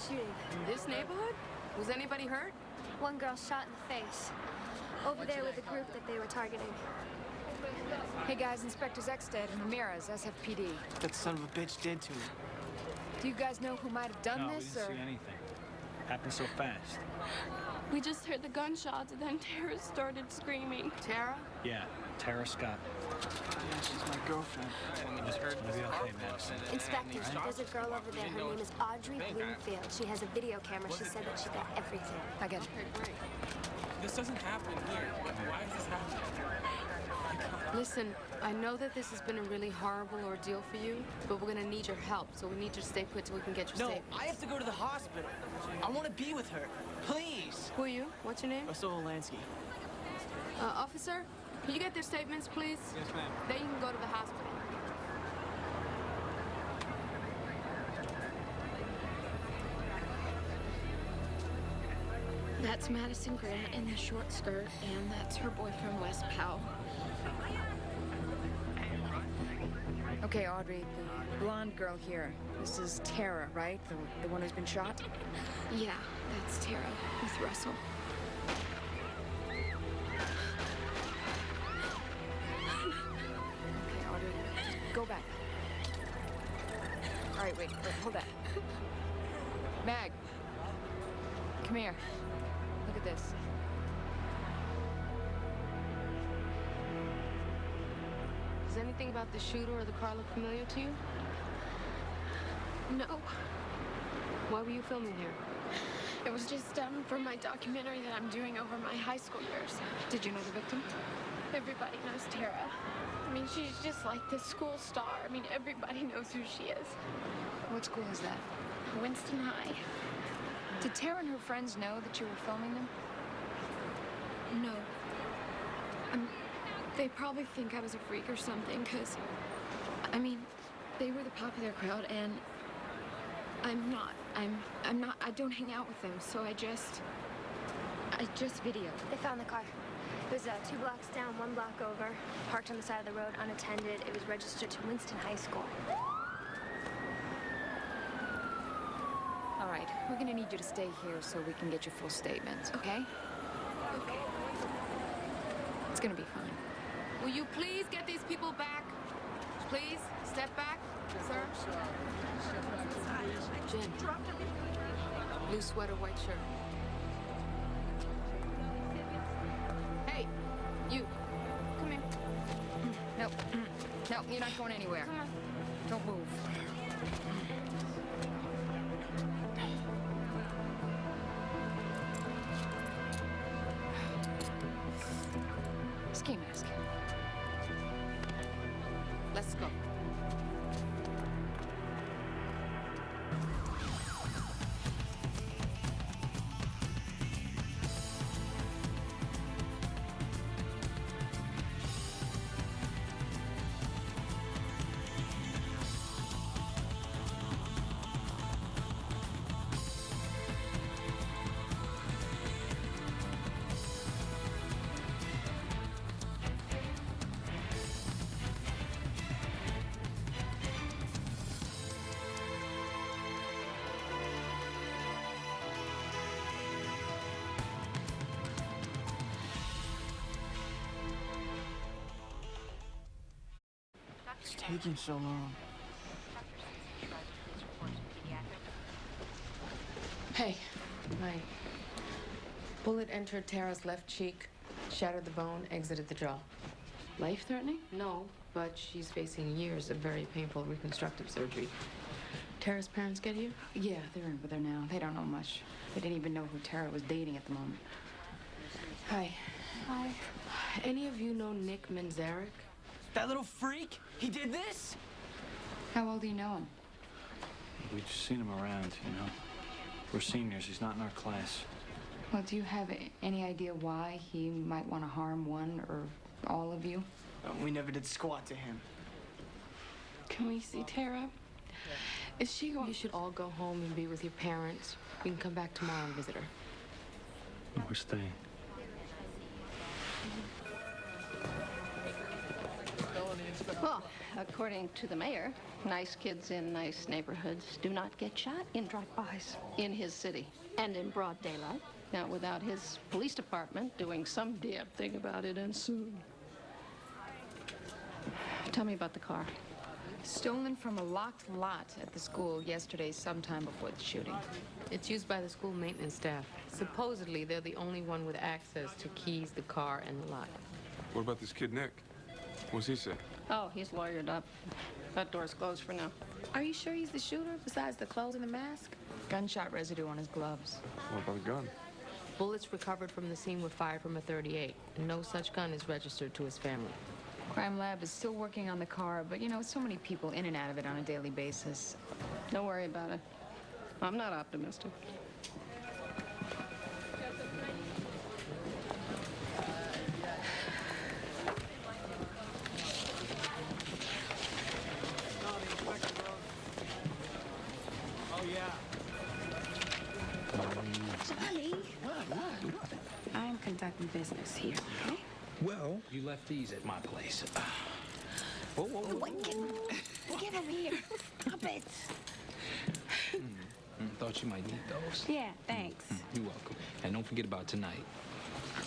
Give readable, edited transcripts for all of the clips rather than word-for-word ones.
shooting. In this neighborhood? Was anybody hurt? One girl shot in the face. Over there with the group that they were targeting. Hey guys, Inspectors Ekstead and Ramirez, SFPD. That son of a bitch did to me. Do you guys know who might have done this, we didn't see anything. Happened so fast. We just heard the gunshots, and then Tara started screaming. Tara? Yeah, Tara Scott. Yeah, she's my girlfriend. It's gonna be okay, Madison. Inspector, there's a girl over there. Her name is Audrey Bloomfield. She has a video camera. She said that she got everything. I get it. This doesn't happen here. Why is this happening? Listen, I know that this has been a really horrible ordeal for you, but we're gonna need your help, so we need you to stay put till we can get your No, statement. I have to go to the hospital. I want to be with her. Please. Who are you? What's your name? Russell Olansky. Officer, can you get their statements, please? Yes, ma'am. Then you can go to the hospital. That's Madison Grant in the short skirt, and that's her boyfriend, Wes Powell. Okay, Audrey, the blonde girl here. This is Tara, right? The one who's been shot? Yeah, that's Tara with Russell. Okay, Audrey, just go back. All right, wait, hold that. Mag, come here. Look at this. Does anything about the shooter or the car look familiar to you? No, Why were you filming here? it was just for my documentary that I'm doing over my high school years. Did you know the victim? Everybody knows Tara. I mean, she's just like the school star. I mean, everybody knows who she is. What school is that? Winston High. Did Tara and her friends know that you were filming them? No. They probably think I was a freak or something, because, I mean, they were the popular crowd, and I'm not. I don't hang out with them, so I just video. They found the car. It was 2 blocks down, 1 block over, parked on the side of the road, unattended. It was registered to Winston High School. All right, we're gonna need you to stay here so we can get your full statement, okay? Okay. It's gonna be fine. Will you please get these people back? Please, step back, sir. Jen. Blue sweater, white shirt. Hey, you. Come here. Nope. Nope, you're not going anywhere. Come on. Don't move. Ski mask. Let's go. It's taking so long. Hey, my bullet entered Tara's left cheek, shattered the bone, exited the jaw. Life-threatening? No, but she's facing years of very painful reconstructive surgery. Tara's parents get here? Yeah, they're in with her now. They don't know much. They didn't even know who Tara was dating at the moment. Hi. Hi. Any of you know Nick Manzarek? That little freak? He did this? How old do you know him? We've just seen him around, you know. We're seniors. He's not in our class. Well, do you have any idea why he might want to harm one or all of you? We never did squat to him. Can we see Tara? Is she going? You should all go home and be with your parents. We can come back tomorrow and visit her. We're staying. Well, according to the mayor, nice kids in nice neighborhoods do not get shot in drive-bys in his city. And in broad daylight. Now, without his police department doing some damn thing about it, and soon. Tell me about the car. Stolen from a locked lot at the school yesterday, sometime before the shooting. It's used by the school maintenance staff. Supposedly, they're the only one with access to keys, the car, and the lot. What about this kid, Nick? What's he say? Oh, he's lawyered up. That door's closed for now. Are you sure he's the shooter, besides the clothes and the mask? Gunshot residue on his gloves. What about the gun? Bullets recovered from the scene were fired from a .38, and no such gun is registered to his family. Crime Lab is still working on the car, but you know, so many people in and out of it on a daily basis. Don't worry about it. I'm not optimistic. Johnny. What? I am conducting business here, okay? Well, you left these at my place. Wait, get over here. Stop it. Thought you might need those. Yeah, thanks. You're welcome. And don't forget about tonight.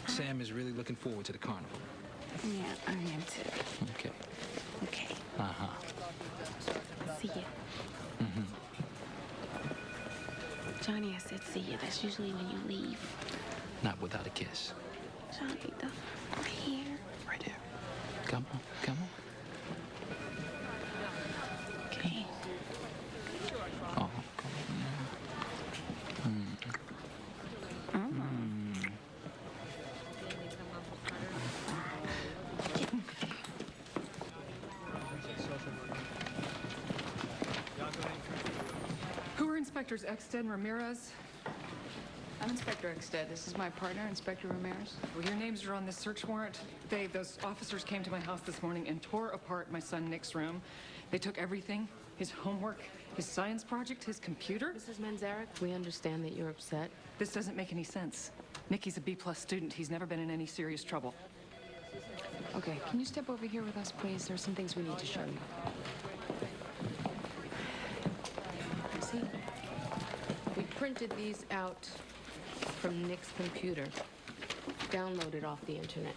Sam is really looking forward to the carnival. Yeah, I am too. Okay. Okay. Uh-huh. See ya. Johnny, I said see ya. That's usually when you leave. Not without a kiss. Johnny, right here. Right here. Come on, come on. Okay. Oh, come on. Who are Inspectors Exted and Ramirez? I'm Inspector Exted. This is my partner, Inspector Ramirez. Well, your names are on this search warrant. Those officers came to my house this morning and tore apart my son Nick's room. They took everything, his homework, his science project, his computer. Mrs. Manzarek, we understand that you're upset. This doesn't make any sense. Nicky's a B+ student. He's never been in any serious trouble. Okay, can you step over here with us, please? There's some things we need to show you. See? We printed these out from Nick's computer, downloaded off the internet.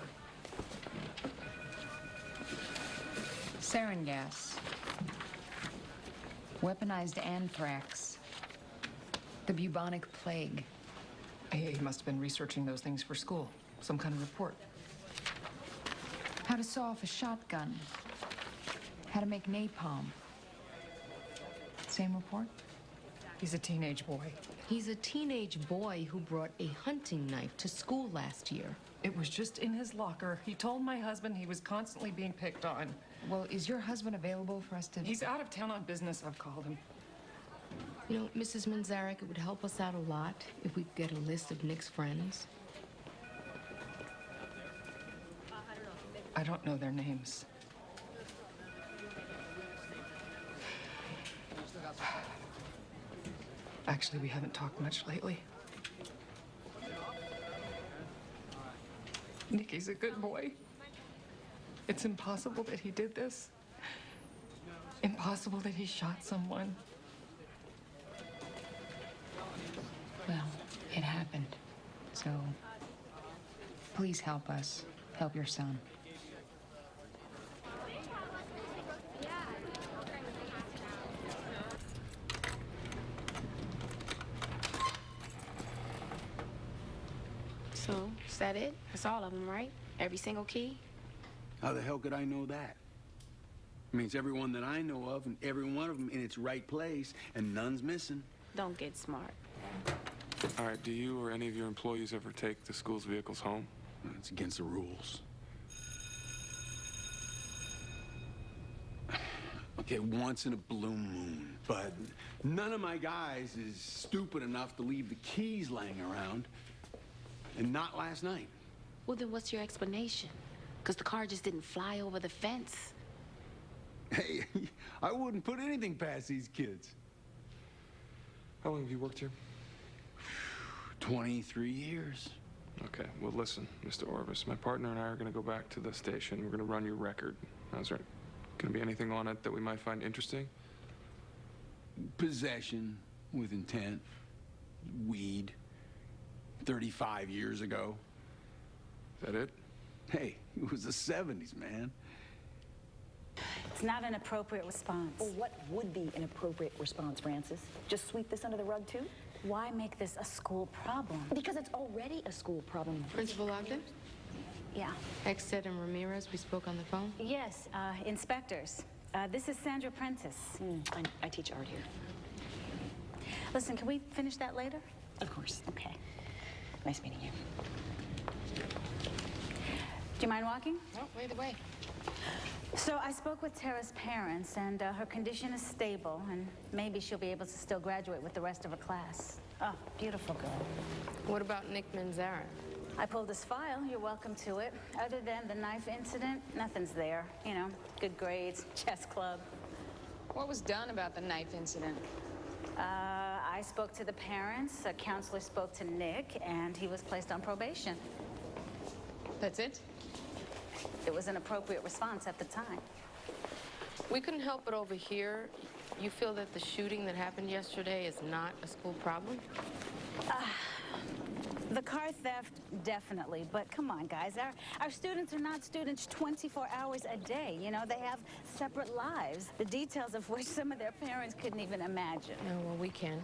Sarin gas. Weaponized anthrax. The bubonic plague. He must have been researching those things for school. Some kind of report. How to saw off a shotgun. How to make napalm. Same report? He's a teenage boy. He's a teenage boy who brought a hunting knife to school last year. It was just in his locker. He told my husband he was constantly being picked on. Well, is your husband available for us to... He's out of town on business, I've called him. You know, Mrs. Manzarek, it would help us out a lot if we could get a list of Nick's friends. I don't know their names. Actually, we haven't talked much lately. Nicky's a good boy. It's impossible that he did this. Impossible that he shot someone. Well, it happened. So, please help us. Help your son. So, is that it? That's all of them, right? Every single key? How the hell could I know that? I mean, it's everyone that I know of, and every one of them in its right place, and none's missing. Don't get smart. All right, do you or any of your employees ever take the school's vehicles home? It's against the rules. Okay, once in a blue moon, but none of my guys is stupid enough to leave the keys laying around, and not last night. Well, then what's your explanation? Because the car just didn't fly over the fence. Hey, I wouldn't put anything past these kids. How long have you worked here? 23 years. Okay, well, listen, Mr. Orvis. My partner and I are going to go back to the station. We're going to run your record. How's that? Gonna be anything on it that we might find interesting? Possession with intent, weed, 35 years ago. Is that it? Hey, it was the 70s, man. It's not an appropriate response. Well, what would be an appropriate response, Francis? Just sweep this under the rug, too? Why make this a school problem? Because it's already a school problem. Principal Ogden? Yeah. Exted and Ramirez, we spoke on the phone. Yes, inspectors. This is Sandra Prentice. I teach art here. Listen, can we finish that later? Of course. Okay. Nice meeting you. Do you mind walking? No, wait away. So I spoke with Tara's parents, and her condition is stable, and maybe she'll be able to still graduate with the rest of her class. Oh, beautiful girl. What about Nick Manzara? I pulled his file. You're welcome to it. Other than the knife incident, nothing's there. You know, good grades, chess club. What was done about the knife incident? I spoke to the parents, a counselor spoke to Nick, and he was placed on probation. That's it? It was an appropriate response at the time. We couldn't help but overhear. You feel that the shooting that happened yesterday is not a school problem? The car theft, definitely. But come on, guys. Our students are not students 24 hours a day. You know, they have separate lives, the details of which some of their parents couldn't even imagine. No, well, we can.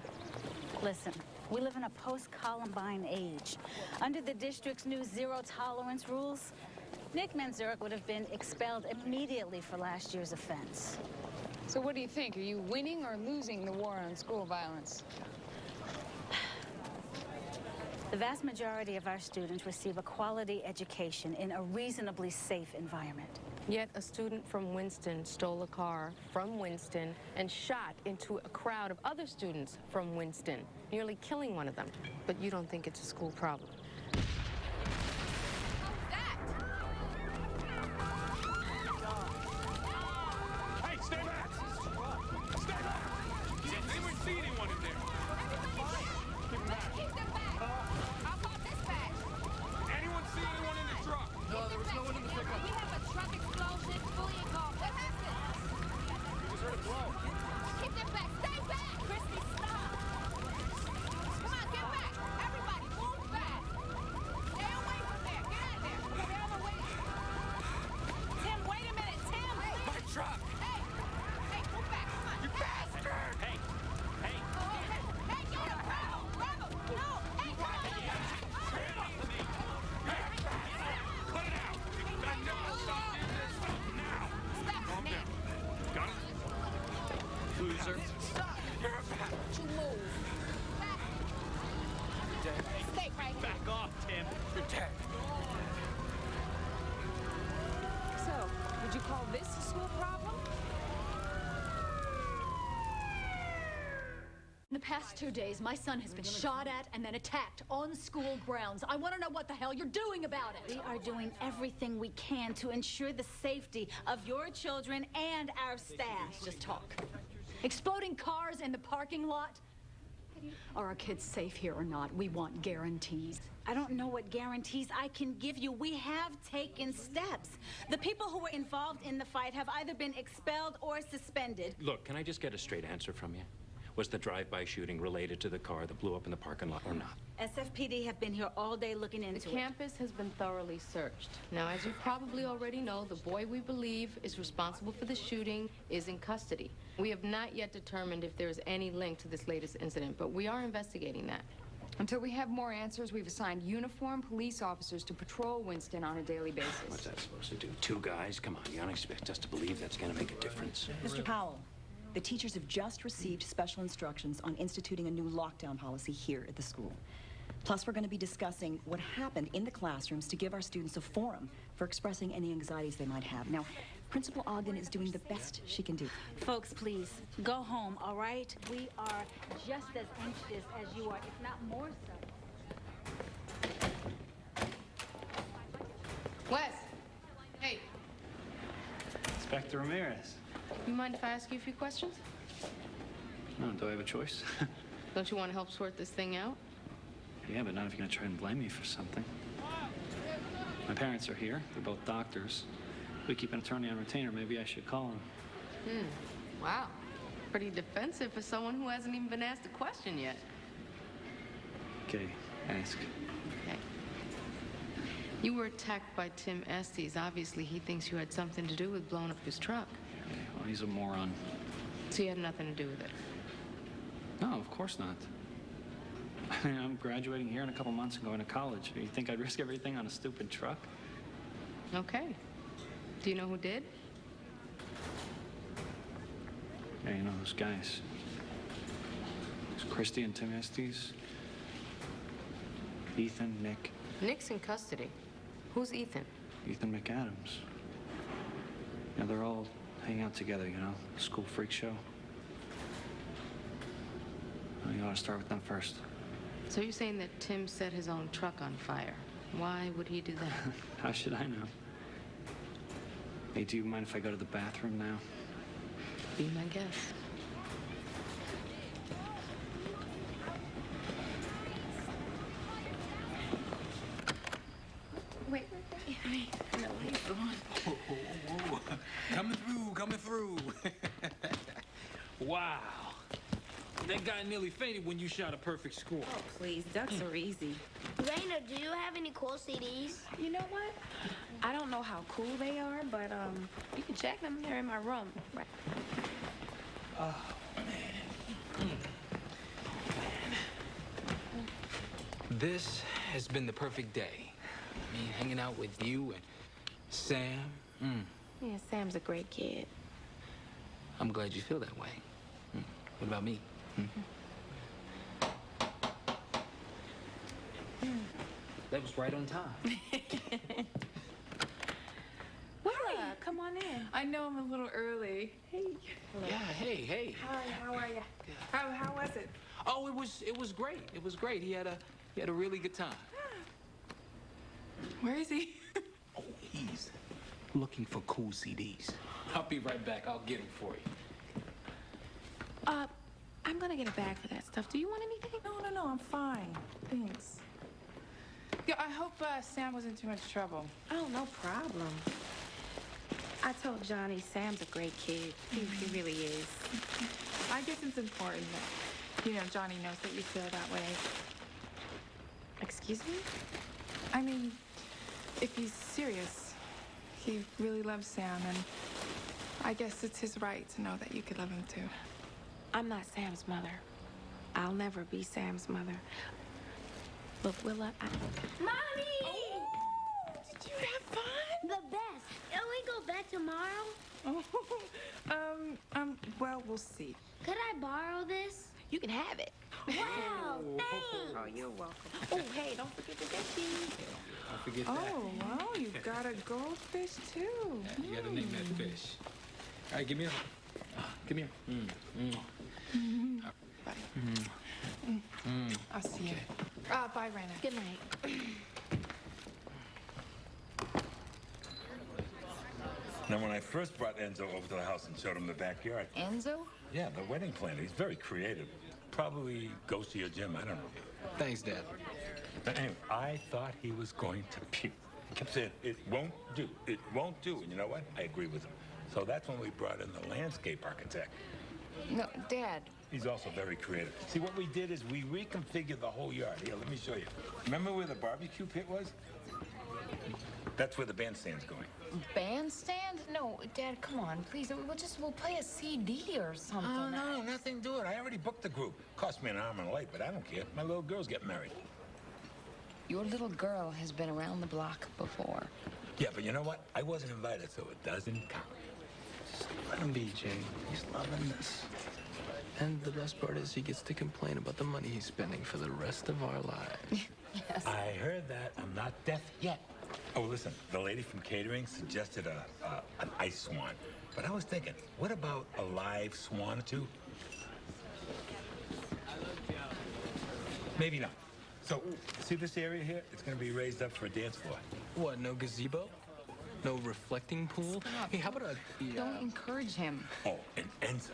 Listen, we live in a post-Columbine age. Under the district's new zero-tolerance rules, Nick Manzurek would have been expelled immediately for last year's offense. So what do you think? Are you winning or losing the war on school violence? The vast majority of our students receive a quality education in a reasonably safe environment. Yet a student from Winston stole a car from Winston and shot into a crowd of other students from Winston, nearly killing one of them. But you don't think it's a school problem? Hey, stay back! Stay back! Did anyone see anyone in there? Keep them back. Keep them back. How about this back? Anyone see anyone in the truck? No, there was no one in the pickup. We have a truck explosion, bullying call. What happened? We just heard it blow. Keep them back. Stay back. Christy, stop. Come on, get back. Everybody, move back. Stay away from there. Get out of there. Get out of the way. Tim, wait a minute. Tim, please. My truck! Hey, hey, move back. Come on. You bastard! Hey! Hey! Oh, hey, hey, get him. Grab him. No. Hey, come on. Cut it out! I know I'll stop you this now! Stop Calm now. down. Got it? Loser. Stop! You're a bad. You move. Stay right here. Back off, Tim. You're dead. So, would you call this a school problem? In the past 2 days, my son has been shot at and then attacked on school grounds. I want to know what the hell you're doing about it. We are doing everything we can to ensure the safety of your children and our staff. Just talk. Exploding cars in the parking lot? Are our kids safe here or not? We want guarantees. I don't know what guarantees I can give you. We have taken steps. The people who were involved in the fight have either been expelled or suspended. Look, can I just get a straight answer from you? Was the drive-by shooting related to the car that blew up in the parking lot or not? SFPD have been here all day looking into The it. campus has been thoroughly searched. Now, as you probably already know, the boy we believe is responsible for the shooting is in custody. We have not yet determined if there is any link to this latest incident, but we are investigating that. Until we have more answers, we've assigned uniformed police officers to patrol Winston on a daily basis. What's that supposed to do? 2 guys? Come on, you don't expect us to believe that's going to make a difference. Mr. Powell, the teachers have just received special instructions on instituting a new lockdown policy here at the school. Plus, we're going to be discussing what happened in the classrooms to give our students a forum for expressing any anxieties they might have. Now, Principal Ogden is doing the best she can do. Folks, please, go home, all right? We are just as anxious as you are, if not more so. Wes! Hey, Inspector Ramirez. you mind if I ask you a few questions? No, do I have a choice? Don't you want to help sort this thing out? Yeah, but not if you're gonna try and blame me for something. My parents are here. They're both doctors. We keep an attorney on retainer. Maybe I should call him. Wow. Pretty defensive for someone who hasn't even been asked a question yet. Okay, ask. Okay. You were attacked by Tim Estes. Obviously, he thinks you had something to do with blowing up his truck. Okay, well, he's a moron. So you had nothing to do with it? No, of course not. I mean, I'm graduating here in a couple months and going to college. You think I'd risk everything on a stupid truck? Okay. Do you know who did? Yeah, you know those guys. There's Christy and Tim Estes. Ethan, Nick. Nick's in custody. Who's Ethan? Ethan McAdams. Yeah, they're all hanging out together, you know? School freak show. Well, you ought to start with them first. So you're saying that Tim set his own truck on fire. Why would he do that? How should I know? Hey, do you mind if I go to the bathroom now? Be my guest. Wait. No, he's gone. Whoa. Coming through. Wow. That guy nearly fainted when you shot a perfect score. Oh, please. Ducks are easy. Raina, do you have any cool CDs? You know what? I don't know how cool they are, but you can check them. They're in my room. Right. Oh, man. This has been the perfect day. I mean, hanging out with you and Sam. Yeah, Sam's a great kid. I'm glad you feel that way. What about me? That was right on time. Willa, come on in. I know I'm a little early. Hey. Yeah, hey. How are you? How was it? Oh, it was great. It was great. He had a really good time. Where is he? Oh, he's looking for cool CDs. I'll be right back. I'll get them for you. I'm gonna get a bag for that stuff. Do you want anything? No, I'm fine. Thanks. Yeah, I hope Sam wasn't too much trouble. Oh, no problem. I told Johnny Sam's a great kid. He really is. I guess it's important that, Johnny knows that you feel that way. Excuse me? I mean, if he's serious, he really loves Sam, and I guess it's his right to know that you could love him too. I'm not Sam's mother. I'll never be Sam's mother. Look, Willa, Mommy! Oh, did you have fun? The best. Can we go back tomorrow? Well, we'll see. Could I borrow this? you can have it. Wow, thanks. Oh, you're welcome. Oh, hey, don't forget the veggies. Don't forget that. Oh, wow, you've got a goldfish too. Yeah, you gotta name that fish. All right, give me a. Come here. Bye. I'll see you. Bye, Raina. Good night. Now, when I first brought Enzo over to the house and showed him the backyard. Enzo? Yeah, the wedding planner. He's very creative. Probably goes to your gym. I don't know. Thanks, Dad. But anyway, I thought he was going to puke. He kept saying, it won't do. It won't do. And you know what? I agree with him. So that's when we brought in the landscape architect. No, Dad. He's also very creative. See, what we did is we reconfigured the whole yard. Here, let me show you. Remember where the barbecue pit was? That's where the bandstand's going. Bandstand? No, Dad, come on, please. We'll play a CD or something. Oh, no, nothing to it. I already booked the group. Cost me an arm and a leg, but I don't care. My little girl's getting married. Your little girl has been around the block before. Yeah, but you know what? I wasn't invited, so it doesn't count. Just let him be, Jay. He's loving this. And the best part is he gets to complain about the money he's spending for the rest of our lives. Yes. I heard that. I'm not deaf yet. Oh, listen, the lady from catering suggested an ice swan. But I was thinking, what about a live swan or two? Maybe not. So, see this area here? It's going to be raised up for a dance floor. What, no gazebo? No reflecting pool? Hey, how about a... Don't encourage him. Oh, and Enzo.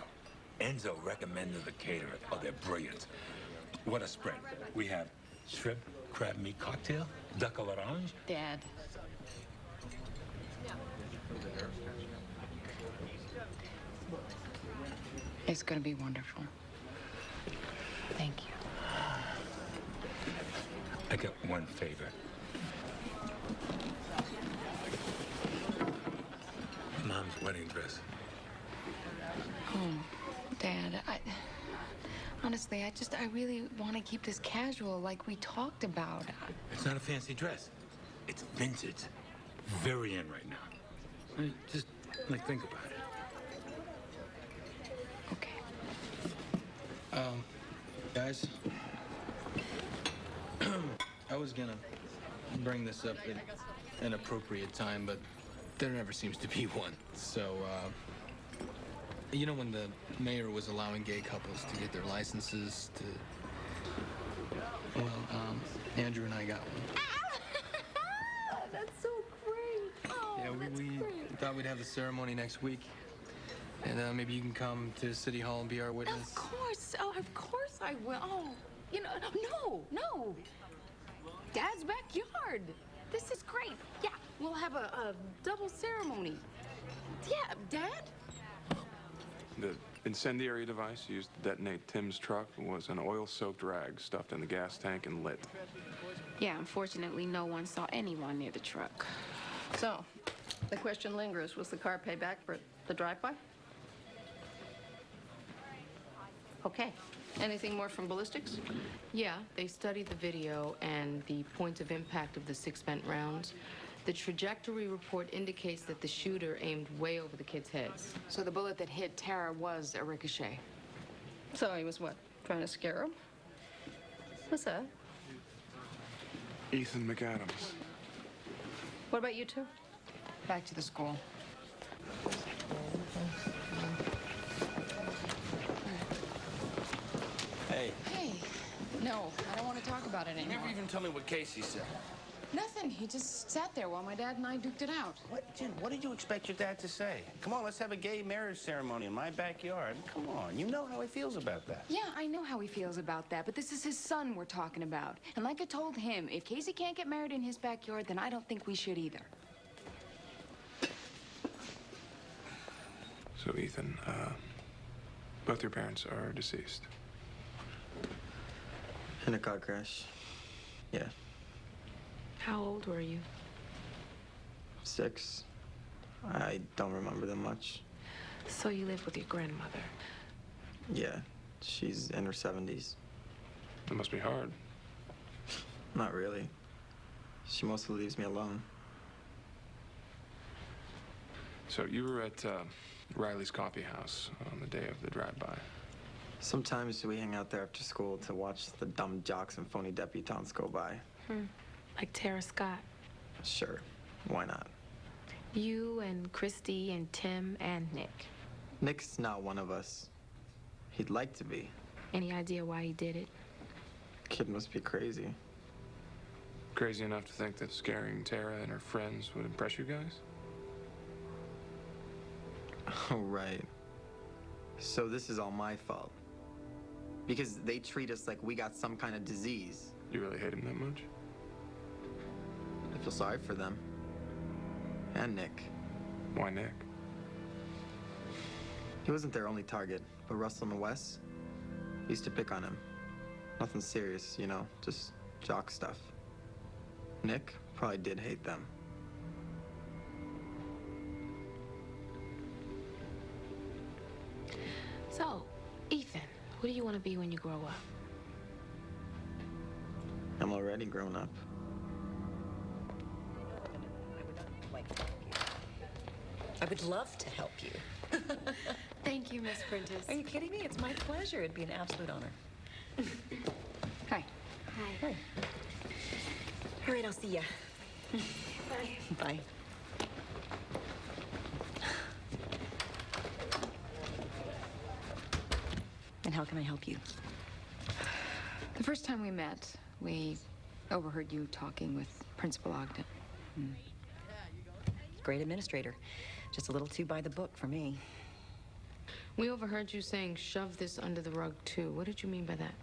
Enzo recommended the caterer. Oh, they're brilliant. What a spread. We have shrimp, crab meat cocktail, duck à l'orange. Dad. It's gonna be wonderful. Thank you. I got one favor. Mom's wedding dress. Oh, Dad, honestly, I really want to keep this casual like we talked about. It's not a fancy dress. It's vintage. Very in right now. Just, think about it. Okay. Guys, I was gonna bring this up at an appropriate time, but there never seems to be one. So, you know when the mayor was allowing gay couples to get their licenses to... Well, Andrew and I got one. That's so great. Oh, Yeah, we thought we'd have the ceremony next week. And maybe you can come to City Hall and be our witness. Of course. Oh, of course I will. Oh, no. Dad's backyard. This is great. Yeah, we'll have a double ceremony. Yeah, Dad? The incendiary device used to detonate Tim's truck was an oil-soaked rag stuffed in the gas tank and lit. Yeah, unfortunately, no one saw anyone near the truck. So, the question lingers, was the car payback for the drive-by? Okay. Anything more from ballistics? Yeah, they studied the video and the points of impact of the 6 spent rounds. The trajectory report indicates that the shooter aimed way over the kids' heads. So the bullet that hit Tara was a ricochet. So he was what, trying to scare him? What's that? Ethan McAdams. What about you two? Back to the school. Hey. Hey, no, I don't want to talk about it You anymore. never even told me what Casey said. Nothing. He just sat there while my dad and I duked it out. What, Jen, what did you expect your dad to say? Come on, let's have a gay marriage ceremony in my backyard. Come on, you know how he feels about that. Yeah, I know how he feels about that, but this is his son we're talking about. And like I told him, if Casey can't get married in his backyard, then I don't think we should either. So, Ethan, both your parents are deceased. In a car crash. Yeah. How old were you? 6. I don't remember them much. So you lived with your grandmother? Yeah, she's in her 70s. It must be hard. Not really. She mostly leaves me alone. So you were at Riley's coffee house on the day of the drive-by. Sometimes we hang out there after school to watch the dumb jocks and phony debutantes go by. Like Tara Scott? Sure, why not? You and Christy and Tim and Nick. Nick's not one of us. He'd like to be. Any idea why he did it? Kid must be crazy. Crazy enough to think that scaring Tara and her friends would impress you guys? Oh, right. So this is all my fault. Because they treat us like we got some kind of disease. You really hate him that much? I feel sorry for them. And Nick. Why Nick? He wasn't their only target, but Russell and Wes used to pick on him. Nothing serious, you know, just jock stuff. Nick probably did hate them. So, Ethan, what do you want to be when you grow up? I'm already grown up. I would love to help you. Thank you, Miss Prentice. Are you kidding me? It's my pleasure. It'd be an absolute honor. Hi. Hi. All right, I'll see ya. Bye. Bye. And how can I help you? The first time we met, we overheard you talking with Principal Ogden. Great administrator. Just a little too by the book for me. We overheard you saying, shove this under the rug, too. What did you mean by that?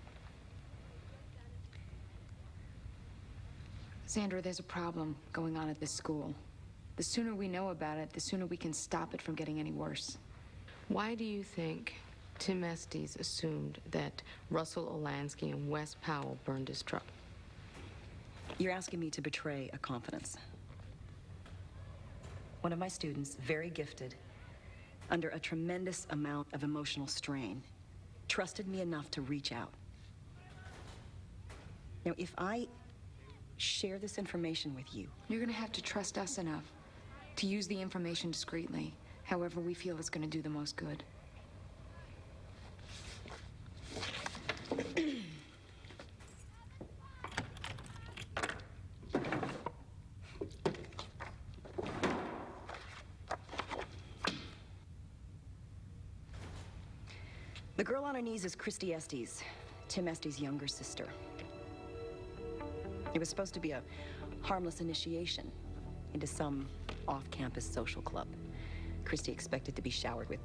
Sandra, there's a problem going on at this school. The sooner we know about it, the sooner we can stop it from getting any worse. Why do you think Tim Estes assumed that Russell Olansky and Wes Powell burned his truck. You're asking me to betray a confidence. One of my students, very gifted, under a tremendous amount of emotional strain, trusted me enough to reach out. Now, if I share this information with you... You're gonna have to trust us enough to use the information discreetly, however we feel it's gonna do the most good. The girl on her knees is Christy Estes, Tim Estes' younger sister. It was supposed to be a harmless initiation into some off-campus social club. Christy expected to be showered with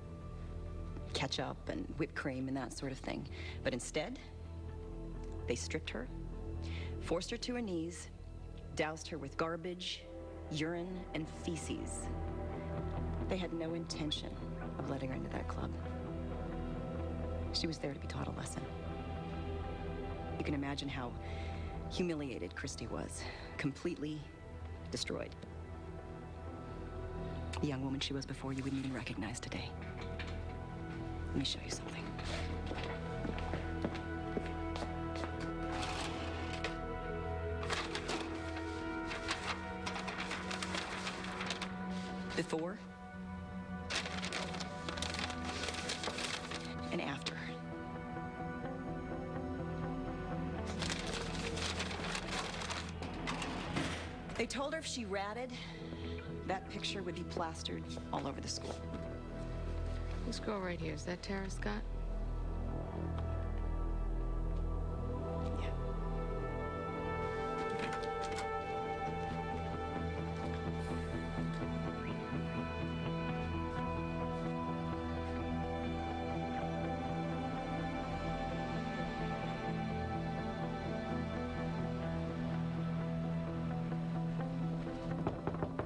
ketchup and whipped cream and that sort of thing. But instead, they stripped her, forced her to her knees, doused her with garbage, urine, and feces. They had no intention of letting her into that club. She was there to be taught a lesson. You can imagine how humiliated Christy was, completely destroyed. The young woman she was before you wouldn't even recognize today. Let me show you something. Before and after. They told her if she ratted, that picture would be plastered all over the school. This girl right here, is that Tara Scott?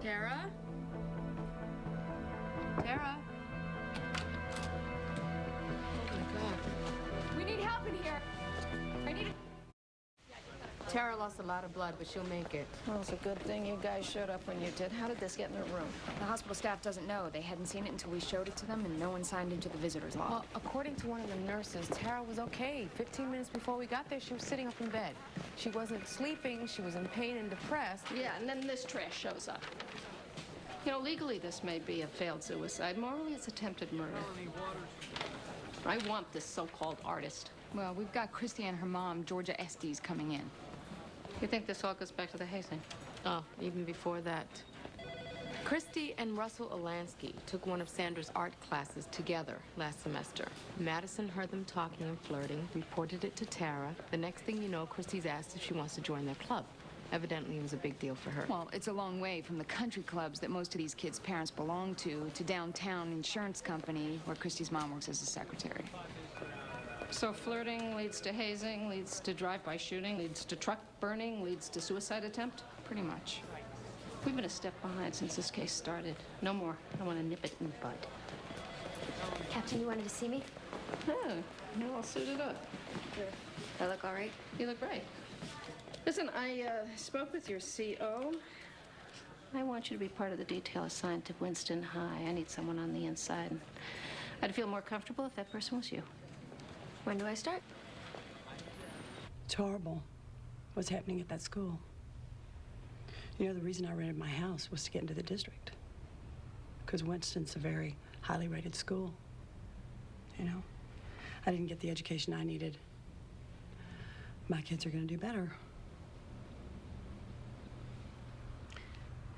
Tara? Tara? Oh my God. We need help in here. I need... Tara lost a lot of blood, but she'll make it. Well, it's a good thing you guys showed up when you did. How did this get in the room? The hospital staff doesn't know. They hadn't seen it until we showed it to them, and no one signed into the visitor's log. Well, according to one of the nurses, Tara was okay. 15 minutes before we got there, she was sitting up in bed. She wasn't sleeping, she was in pain and depressed. Yeah, and then this trash shows up. You know, legally this may be a failed suicide. Morally, it's attempted murder. I want this so-called artist. Well, we've got Christy and her mom, Georgia Estes, coming in. You think this all goes back to the hazing? Oh, even before that. Christy and Russell Olansky took one of Sandra's art classes together last semester. Madison heard them talking and flirting, reported it to Tara. The next thing you know, Christy's asked if she wants to join their club. Evidently, it was a big deal for her. Well, it's a long way from the country clubs that most of these kids' parents belong to downtown insurance company where Christy's mom works as a secretary. So flirting leads to hazing, leads to drive-by shooting, leads to truck burning, leads to suicide attempt? Pretty much. We've been a step behind since this case started. No more. I want to nip it in the bud. Captain, you wanted to see me? Oh, you're all suited up. I look all right? You look great. Listen, I spoke with your CO. I want you to be part of the detail assigned to Winston High. I need someone on the inside. I'd feel more comfortable if that person was you. When do I start? It's horrible what's happening at that school. You know, the reason I rented my house was to get into the district. Because Winston's a very highly rated school. You know, I didn't get the education I needed. My kids are going to do better.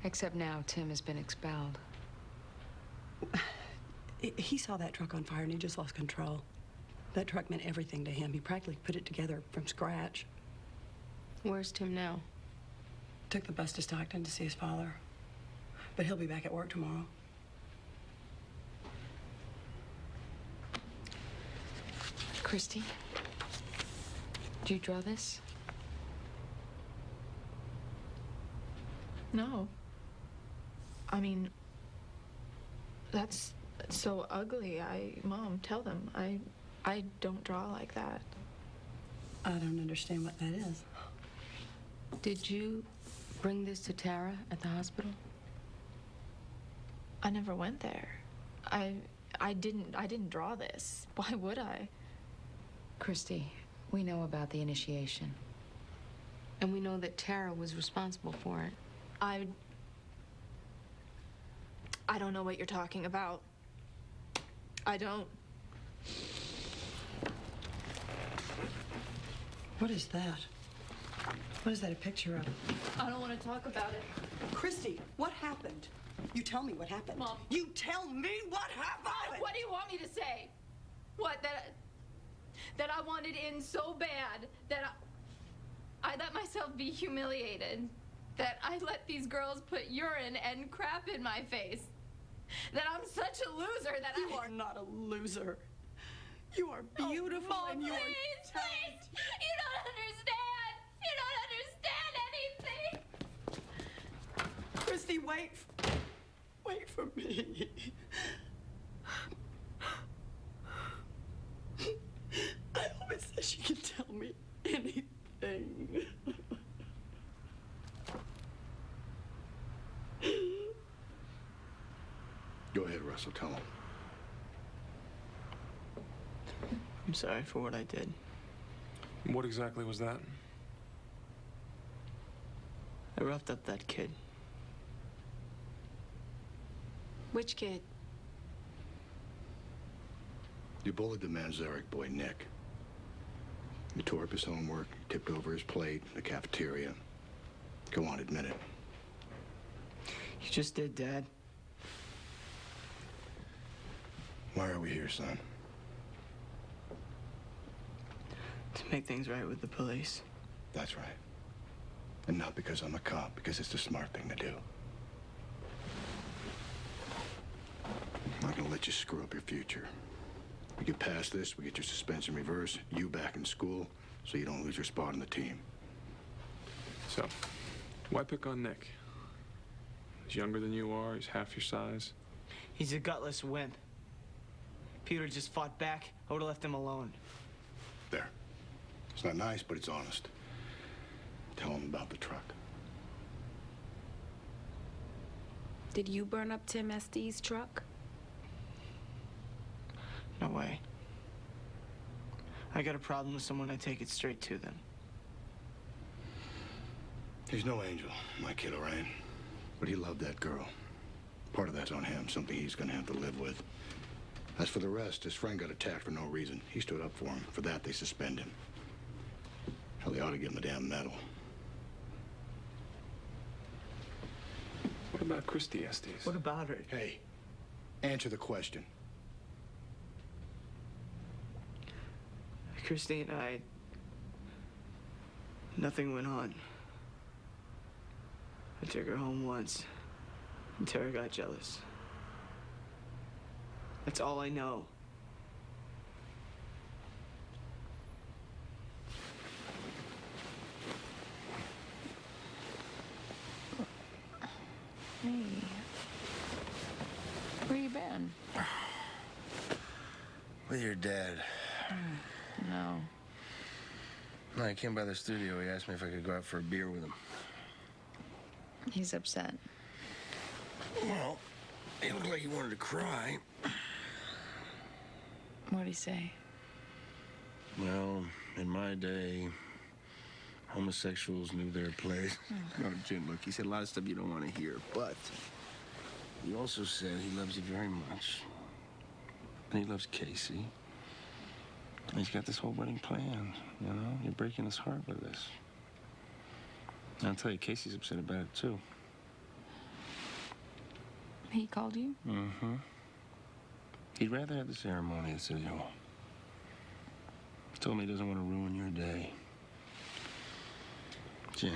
Except now, Tim has been expelled. He saw that truck on fire and he just lost control. That truck meant everything to him. He practically put it together from scratch. Where's Tim now? Took the bus to Stockton to see his father. But he'll be back at work tomorrow. Christy, do you draw this? No. I mean, that's so ugly. Mom, tell them. I don't draw like that. I don't understand what that is. Did you bring this to Tara at the hospital? I never went there. I didn't draw this. Why would I? Christy, we know about the initiation. And we know that Tara was responsible for it. I don't know what you're talking about. I don't. What is that? What is that a picture of? I don't want to talk about it. Christy, what happened? You tell me what happened. Mom. You tell me what happened! What do you want me to say? What, that I wanted in so bad that I let myself be humiliated, that I let these girls put urine and crap in my face, that I'm such a loser that You are not a loser. You are beautiful Mom, and you are please, talented. please! You don't understand! You don't understand anything! Christy, wait. Wait for me. I always say she can tell me anything. Go ahead, Russell, tell him. I'm sorry for what I did. What exactly was that? I roughed up that kid. Which kid? You bullied the Manzarek boy, Nick. You tore up his homework, tipped over his plate in the cafeteria. Go on, admit it. You just did, Dad. Why are we here, son? To make things right with the police. That's right. And not because I'm a cop, because it's the smart thing to do. I'm not gonna let you screw up your future. We get past this, we get your suspension reversed, you back in school, so you don't lose your spot on the team. So, why pick on Nick? He's younger than you are, he's half your size. He's a gutless wimp. Peter just fought back. I would have left him alone. There. It's not nice, but it's honest. Tell him about the truck. Did you burn up Tim SD's truck? No way. I got a problem with someone, I take it straight to them. He's no angel, my kid, all right? But he loved that girl. Part of that's on him, something he's gonna have to live with. As for the rest, his friend got attacked for no reason. He stood up for him. For that, they suspend him. Hell, they ought to give him a damn medal. What about Christy Estes? What about her? Hey, answer the question. Christy and I... Nothing went on. I took her home once, and Tara got jealous. That's all I know. Hey. Where you been? With your dad. No. No, I came by the studio. He asked me if I could go out for a beer with him. He's upset. Well, he looked like he wanted to cry. What'd he say? Well, in my day, homosexuals knew their place. No, Jim, look, he said a lot of stuff you don't want to hear, but he also said he loves you very much. And he loves Casey. And he's got this whole wedding planned, you know? You're breaking his heart with this. And I'll tell you, Casey's upset about it, too. He called you? Mm-hmm. He'd rather have the ceremony at City Hall. He told me he doesn't want to ruin your day. Jim.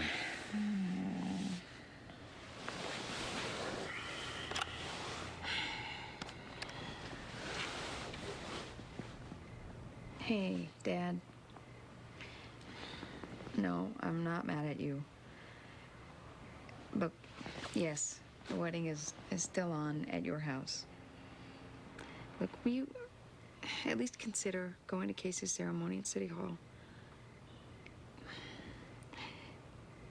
Hey, Dad. No, I'm not mad at you. But, yes, the wedding is still on at your house. Look, will you at least consider going to Casey's ceremony at City Hall.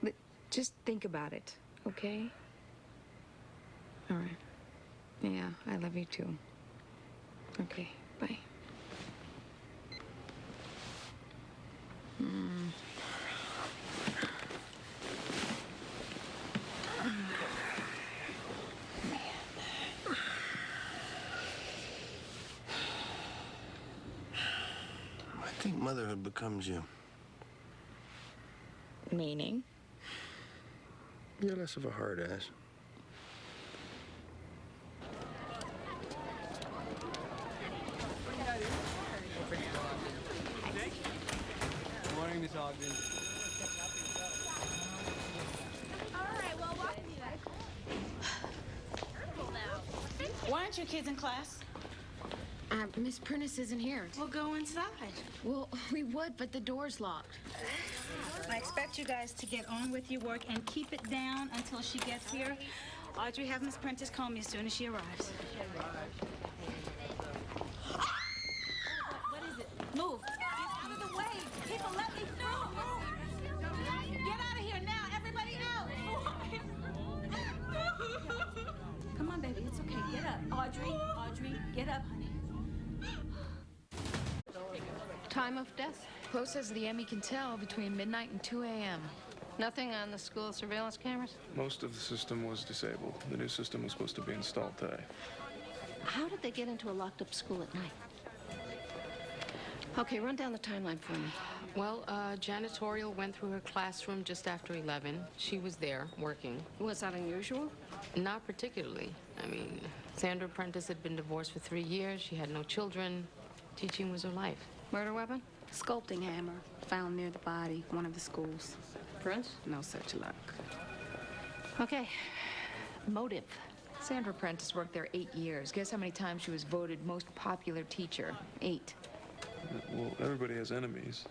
But just think about it, okay? All right. Yeah, I love you too. Okay, bye. I think motherhood becomes you. Meaning? You're less of a hard ass. Morning, Miss Ogden. Why aren't your kids in class? Miss Prentice isn't here. We'll go inside. Well, we would, but the door's locked. I expect you guys to get on with your work and keep it down until she gets here. Audrey, have Miss Prentice call me as soon as she arrives. What is it? Move. Get out of the way. People, let me through. Get out of here now. Everybody out. Come on, baby. It's okay. Get up. Audrey, get up, honey. Time of death? Close as the Emmy can tell, between midnight and 2 a.m. Nothing on the school surveillance cameras? Most of the system was disabled. The new system was supposed to be installed today. How did they get into a locked-up school at night? Okay, run down the timeline for me. Well, janitorial went through her classroom just after 11. She was there, working. Was that unusual? Not particularly. I mean, Sandra Prentice had been divorced for 3 years. She had no children. Teaching was her life. Murder weapon? Sculpting hammer found near the body, one of the schools. Prince? No such luck. Okay. Motive. Sandra Prentice worked there 8 years. Guess how many times she was voted most popular teacher? 8. Well, everybody has enemies.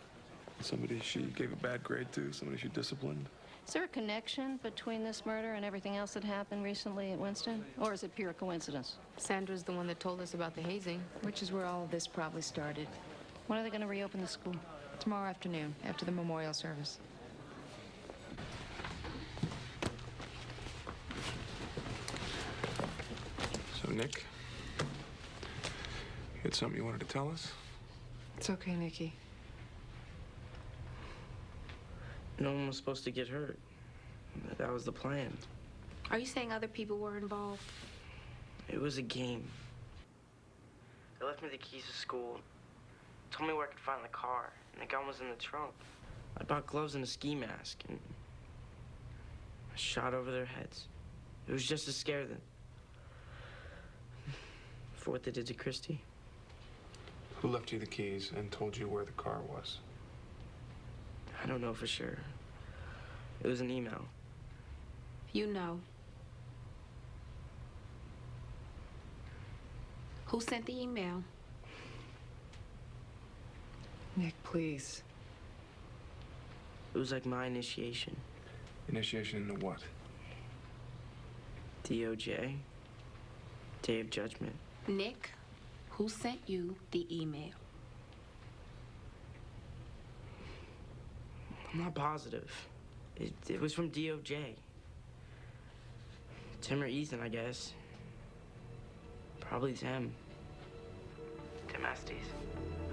Somebody she gave a bad grade to, somebody she disciplined. Is there a connection between this murder and everything else that happened recently at Winston? Or is it pure coincidence? Sandra's the one that told us about the hazing. Which is where all of this probably started. When are they going to reopen the school? Tomorrow afternoon, after the memorial service. So, Nick, you had something you wanted to tell us? It's okay, Nikki. No one was supposed to get hurt. That was the plan. Are you saying other people were involved? It was a game. They left me the keys to school, told me where I could find the car, and the gun was in the trunk. I bought gloves and a ski mask, and I shot over their heads. It was just to scare them. For what they did to Christy. Who left you the keys and told you where the car was? I don't know for sure. It was an email. You know. Who sent the email? Nick, please. It was like my initiation. Initiation into what? DOJ. Day of Judgment. Nick, who sent you the email? I'm not positive. It was from DOJ. Tim or Ethan, I guess. Probably Tim. Tim Estes.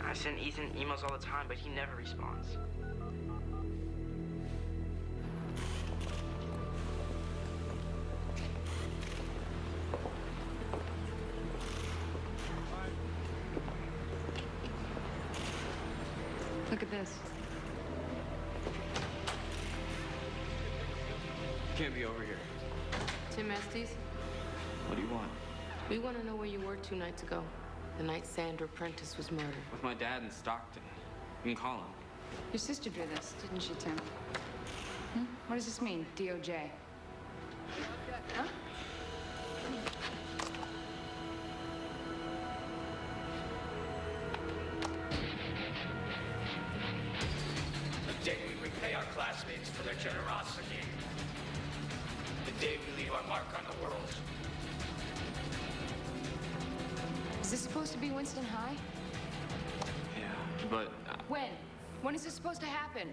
I send Ethan emails all the time, but he never responds. Look at this. Can't be over here. Tim Estes, What do you want? we want to know where you were 2 nights ago. The night Sandra Prentice was murdered. With my dad in Stockton. You can call him. Your sister did this, didn't she, Tim? What does this mean, DOJ? Huh? The day we repay our classmates for their generosity. The day we leave our mark on the world. Is this supposed to be Winston High? but When? When is this supposed to happen?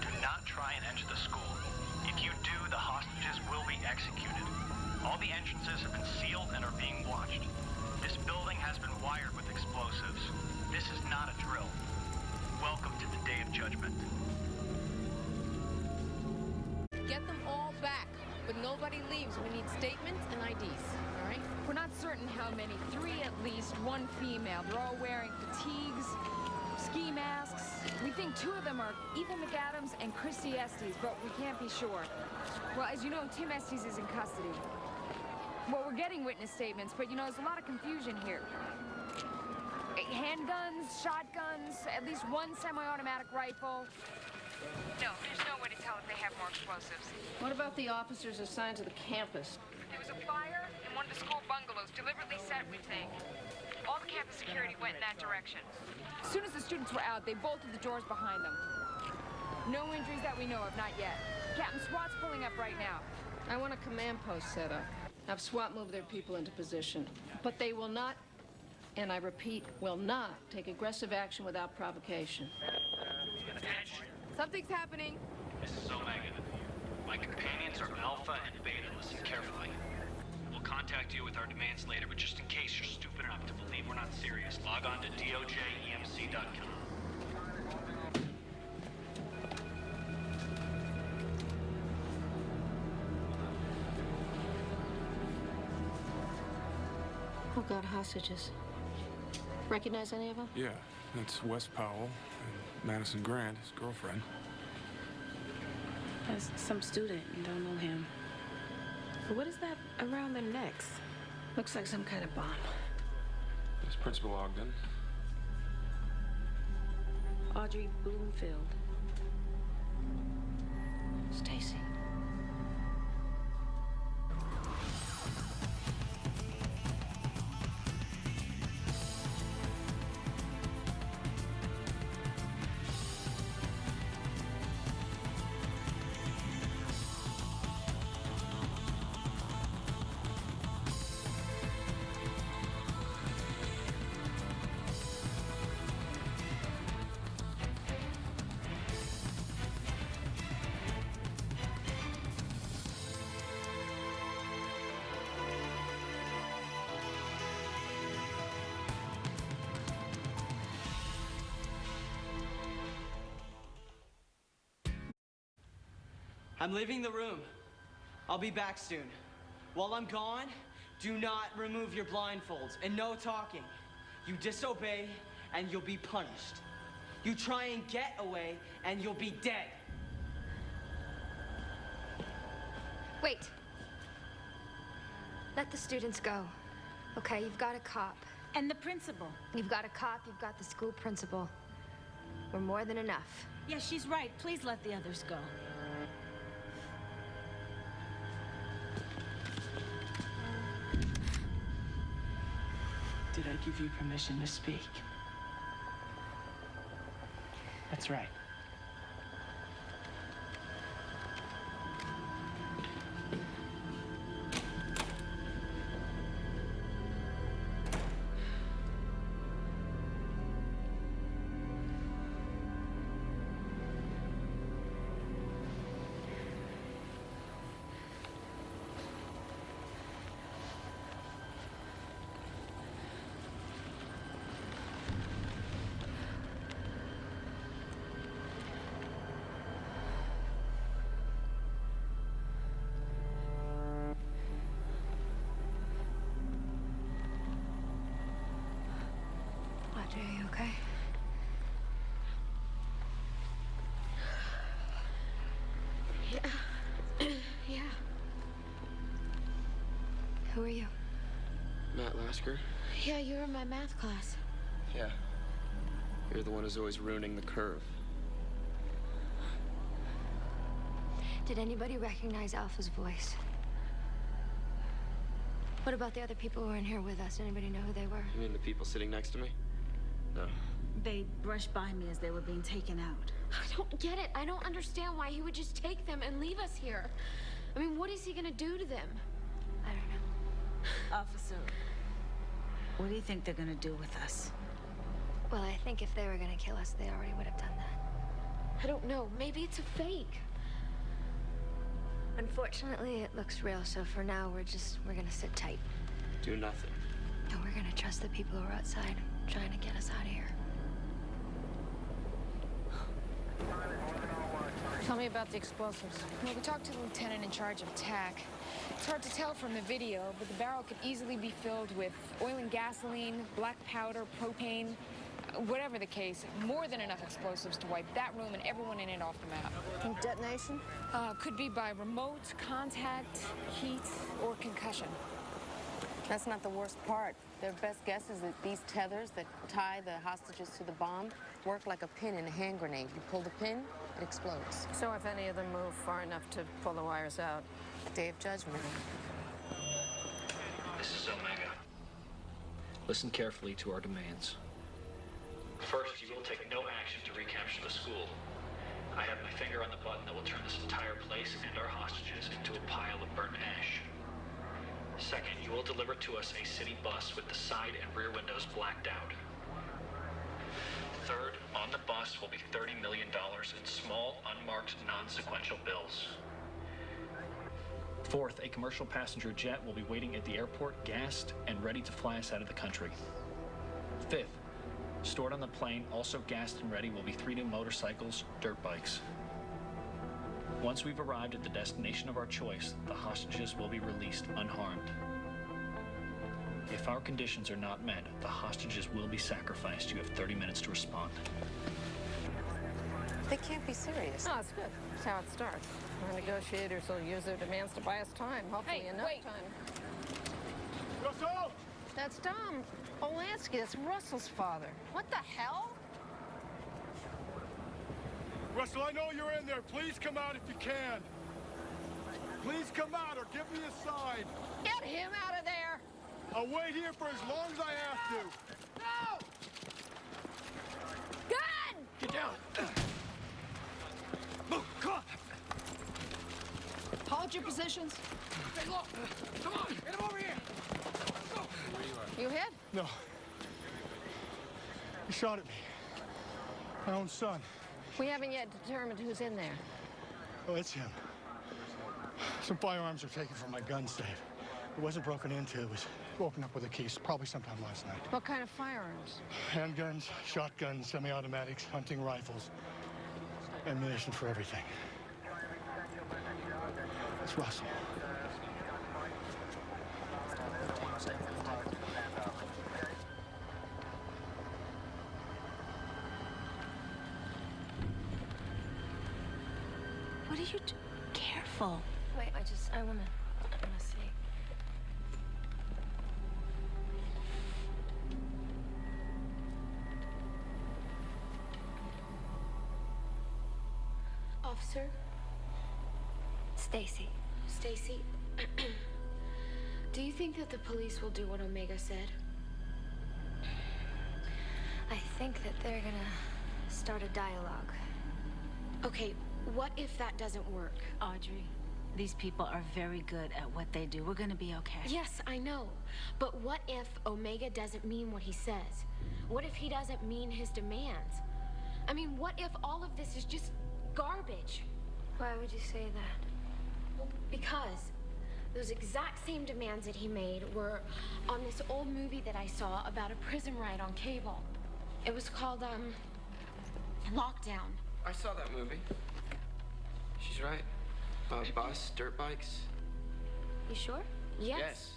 Do not try and enter the school. If you do, the hostages will be executed. All the entrances have been sealed and are being watched. This building has been wired with explosives. This is not a drill. Welcome to the Day of Judgment. Get them all back, but nobody leaves. We need statements and IDs, all right? We're not certain how many. 3 at least, 1 female. They're all wearing fatigues, ski masks. We think 2 of them are Ethan McAdams and Christy Estes, but we can't be sure. Well, as you know, Tim Estes is in custody. Well, we're getting witness statements, but you know, there's a lot of confusion here. Handguns, shotguns, at least 1 semi-automatic rifle. No, there's no way to tell if they have more explosives. What about the officers assigned to the campus? There was a fire in one of the school bungalows, deliberately set, we think. All the campus security went in that direction. As soon as the students were out, they bolted the doors behind them. No injuries that we know of, not yet. Captain SWAT's pulling up right now. I want a command post set up. Have SWAT move their people into position. But they will not, and I repeat, will not take aggressive action without provocation. Something's happening. This is Omega. My companions are Alpha and Beta. Listen carefully. We'll contact you with our demands later, but just in case you're stupid enough to believe we're not serious, log on to dojemc.com. Oh, God, hostages. Recognize any of them? Yeah, that's Wes Powell and Madison Grant, his girlfriend. That's some student. Don't know him. What is that around their necks? Looks like some kind of bomb. There's Principal Ogden. Audrey Bloomfield. Stacy. I'm leaving the room. I'll be back soon. While I'm gone, do not remove your blindfolds and no talking. You disobey and you'll be punished. You try and get away and you'll be dead. Wait. Let the students go. Okay, you've got a cop. And the principal. You've got a cop, you've got the school principal. We're more than enough. Yeah, she's right. Please let the others go. Did I give you permission to speak? That's right. Audrey, are you okay? ask her? Yeah, you're in my math class. Yeah. You're the one who's always ruining the curve. Did anybody recognize Alpha's voice? What about the other people who were in here with us? Anybody know who they were? You mean the people sitting next to me? No. They brushed by me as they were being taken out. I don't get it. I don't understand why he would just take them and leave us here. I mean, what is he gonna do to them? I don't know. Officer, what do you think they're gonna do with us? Well, I think if they were gonna kill us, they already would have done that. I don't know. Maybe it's a fake. Unfortunately, it looks real, so for now, we're gonna sit tight. Do nothing. And we're gonna trust the people who are outside trying to get us out of here. Tell me about the explosives. Well, we talked to the lieutenant in charge of TAC. It's hard to tell from the video, but the barrel could easily be filled with oil and gasoline, black powder, propane, whatever the case, more than enough explosives to wipe that room and everyone in it off the map. And detonation? Could be by remote, contact, heat, or concussion. That's not the worst part. Their best guess is that these tethers that tie the hostages to the bomb work like a pin in a hand grenade. You pull the pin, it explodes. So if any of them move far enough to pull the wires out? Day of judgment. This is Omega. Listen carefully to our demands. First, you will take no action to recapture the school. I have my finger on the button that will turn this entire place and our hostages into a pile of burnt ash. Second, you will deliver to us a city bus with the side and rear windows blacked out. Third, on the bus will be $30 million in small, unmarked, non-sequential bills. Fourth, a commercial passenger jet will be waiting at the airport, gassed and ready to fly us out of the country. Fifth, stored on the plane, also gassed and ready, will be 3 new motorcycles, dirt bikes. Once we've arrived at the destination of our choice, the hostages will be released unharmed. If our conditions are not met, the hostages will be sacrificed. You have 30 minutes to respond. They can't be serious. Oh, it's good. That's how it starts. Our negotiators will use their demands to buy us time, hopefully enough time. Russell! That's Dom Olansky. That's Russell's father. What the hell? Russell, I know you're in there. Please come out if you can. Please come out or give me a sign. Get him out of there! I'll wait here for as long as I have to. No! Gun! Get down. Move, come on! Hold your positions. Hey, look! Come on, get him over here! Go! You hit? No. He shot at me. My own son. We haven't yet determined who's in there. Oh, it's him. Some firearms were taken from my gun safe. It wasn't broken into. It was broken up with a key, probably sometime last night. What kind of firearms? Handguns, shotguns, semi-automatics, hunting rifles, ammunition for everything. It's Russell. What are you doing? Careful. Wait, I wanna see. Officer? Stacy. Stacy? Do you think that the police will do what Omega said? I think that they're gonna start a dialogue. Okay, what if that doesn't work? Audrey, these people are very good at what they do. We're gonna be okay. Yes, I know. But what if Omega doesn't mean what he says? What if he doesn't mean his demands? I mean, what if all of this is just garbage? Why would you say that? Well, because those exact same demands that he made were on this old movie that I saw about a prison riot on cable. It was called, Lockdown. I saw that movie. She's right. Bus, dirt bikes. You sure? Yes.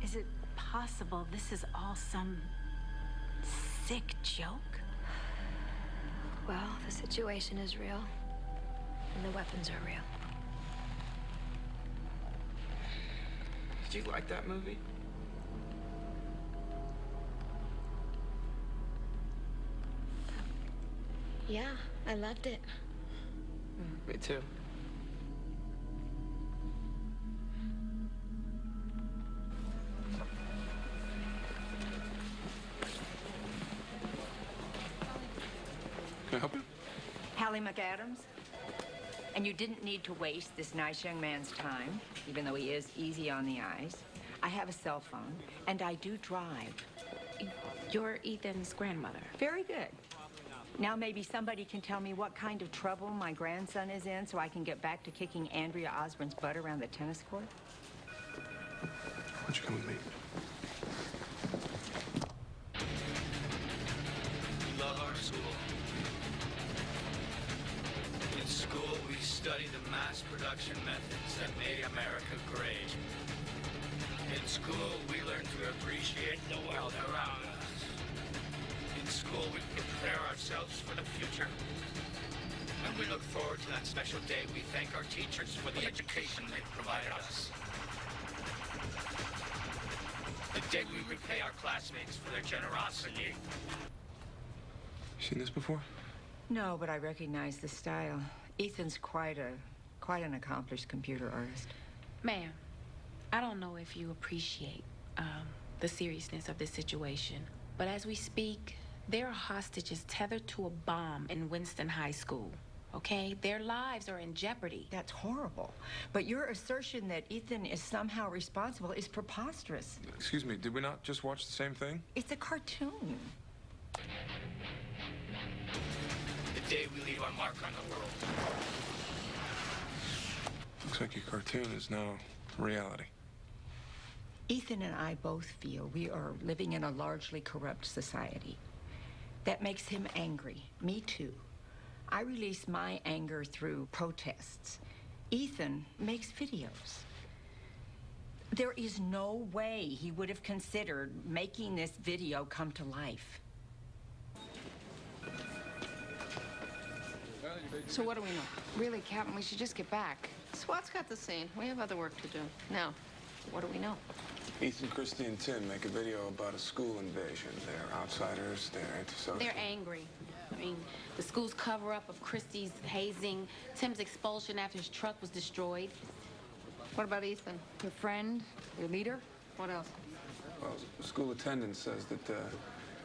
Is it possible this is all some sick joke? Well, the situation is real, and the weapons are real. Did you like that movie? Yeah, I loved it. Me too. Can I help you? Hallie McAdams. And you didn't need to waste this nice young man's time, even though he is easy on the eyes. I have a cell phone, and I do drive. You're Ethan's grandmother. Very good. Now maybe somebody can tell me what kind of trouble my grandson is in so I can get back to kicking Andrea Osborne's butt around the tennis court? Why don't you come with me? We love our school. In school, we study the mass production methods that made America great. In school, we learn to appreciate the world around us. In school, we prepare ourselves for the future. And we look forward to that special day we thank our teachers for the education they provided us. The day we repay our classmates for their generosity. You seen this before? No, but I recognize the style. Ethan's quite an accomplished computer artist. Ma'am, I don't know if you appreciate the seriousness of this situation, but as we speak, there are hostages tethered to a bomb in Winston High School. Okay? Their lives are in jeopardy. That's horrible. But your assertion that Ethan is somehow responsible is preposterous. Excuse me, did we not just watch the same thing? It's a cartoon. The day we leave our mark on the world. Looks like your cartoon is now reality. Ethan and I both feel we are living in a largely corrupt society. That makes him angry. Me too. I release my anger through protests. Ethan makes videos. There is no way he would have considered making this video come to life. So what do we know? Really, Captain, we should just get back. SWAT's got the scene. We have other work to do. Now, what do we know? Ethan, Christy, and Tim make a video about a school invasion. They're outsiders, they're antisocial. They're angry. I mean, the school's cover-up of Christie's hazing, Tim's expulsion after his truck was destroyed. What about Ethan? Your friend, your leader? What else? Well, school attendance says that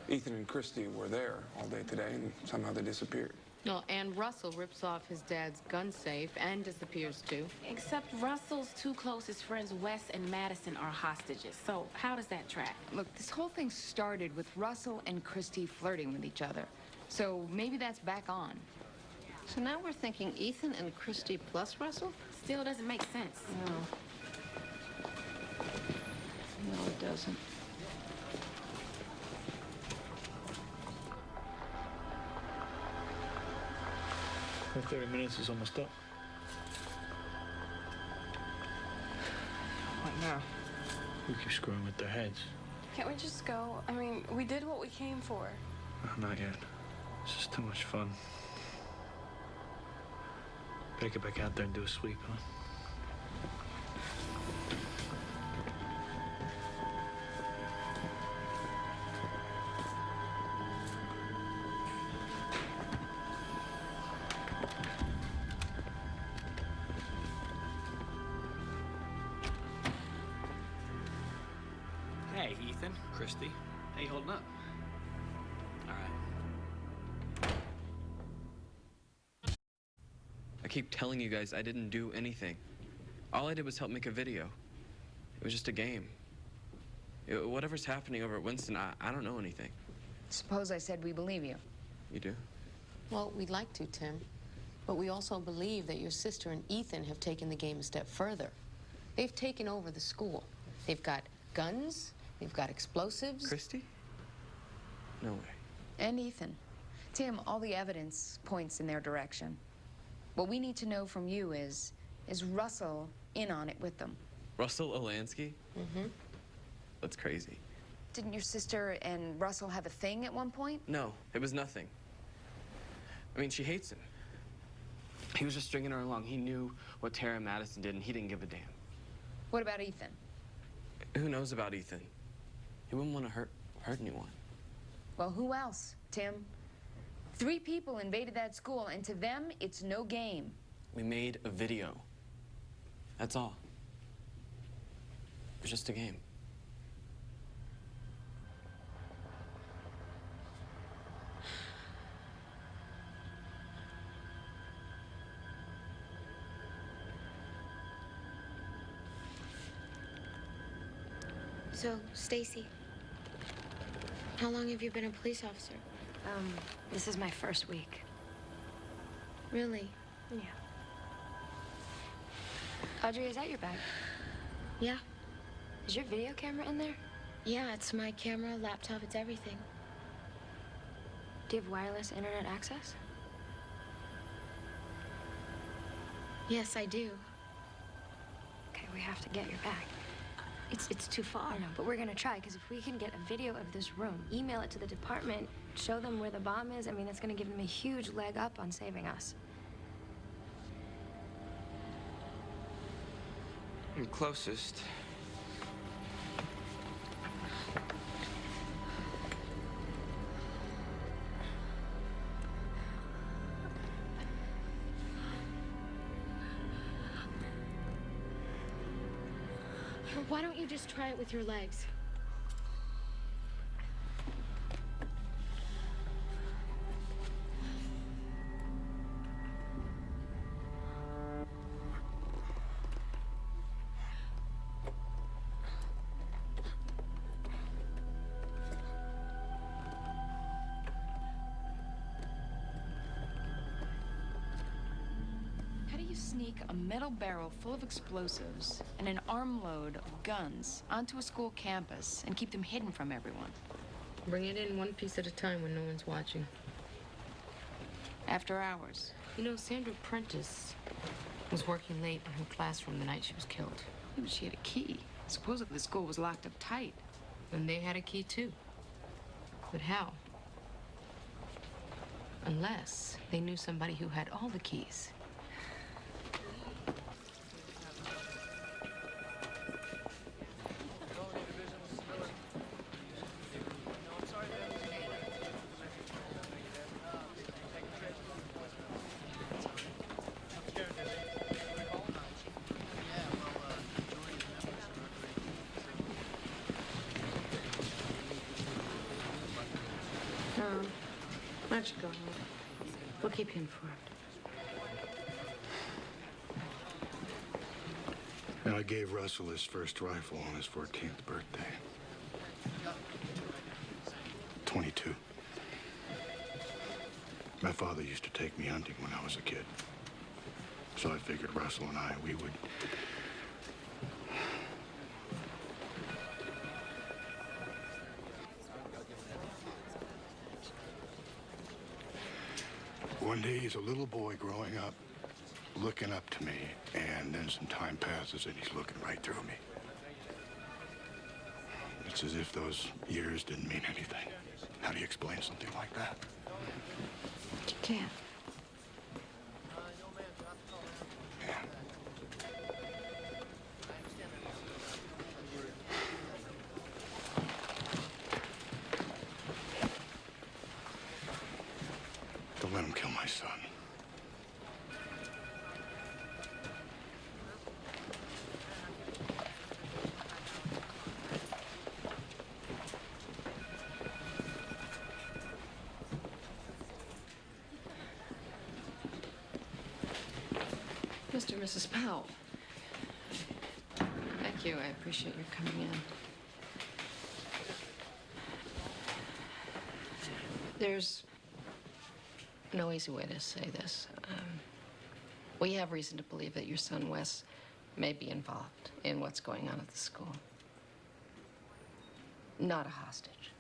Ethan and Christy were there all day today, and somehow they disappeared. No, and Russell rips off his dad's gun safe and disappears too. Except Russell's two closest friends, Wes and Madison, are hostages. So how does that track? Look, this whole thing started with Russell and Christy flirting with each other. So maybe that's back on. So now we're thinking Ethan and Christy plus Russell? Still doesn't make sense. No. No, it doesn't. The 30 minutes is almost up. What now? We keep screwing with their heads. Can't we just go? I mean, we did what we came for. No, not yet. It's just too much fun. Better get back out there and do a sweep, huh? Hey, Ethan, Christy. How you holding up? All right. I keep telling you guys I didn't do anything. All I did was help make a video. It was just a game. Whatever's happening over at Winston, I don't know anything. Suppose I said we believe you. You do? Well, we'd like to, Tim. But we also believe that your sister and Ethan have taken the game a step further. They've taken over the school. They've got guns, they've got explosives. Christy? No way. And Ethan. Tim, all the evidence points in their direction. What we need to know from you is Russell in on it with them? Russell Olansky? Mm-hmm. That's crazy. Didn't your sister and Russell have a thing at one point? No, it was nothing. I mean, she hates him. He was just stringing her along. He knew what Tara and Madison did, and he didn't give a damn. What about Ethan? Who knows about Ethan? He wouldn't want to hurt anyone. Well, who else, Tim? 3 people invaded that school, and to them, it's no game. We made a video. That's all. It was just a game. So, Stacy, how long have you been a police officer? This is my first week. Really? Yeah. Audrey, is that your bag? Yeah. Is your video camera in there? Yeah, it's my camera, laptop, it's everything. Do you have wireless internet access? Yes, I do. Okay, we have to get your bag. It's too far. I know, but we're gonna try, because if we can get a video of this room, email it to the department, show them where the bomb is, I mean, that's gonna give them a huge leg up on saving us. I'm closest. Why don't you just try it with your legs? How do you sneak a metal barrel full of explosives and an armload of guns onto a school campus and keep them hidden from everyone? Bring it in one piece at a time when no one's watching. After hours. You know, Sandra Prentice was working late in her classroom the night she was killed. Yeah, but she had a key. Supposedly the school was locked up tight. And they had a key too. But how? Unless they knew somebody who had all the keys. Why don't you go home? We'll keep you informed. And I gave Russell his first rifle on his 14th birthday. 22. My father used to take me hunting when I was a kid. So I figured Russell and we would... One day he's a little boy growing up, looking up to me, and then some time passes and he's looking right through me. It's as if those years didn't mean anything. How do you explain something like that? You can't. Don't let him kill my son. Mr. and Mrs. Powell. Thank you. I appreciate your coming in. There's no easy way to say this. We have reason to believe that your son, Wes, may be involved in what's going on at the school. Not a hostage.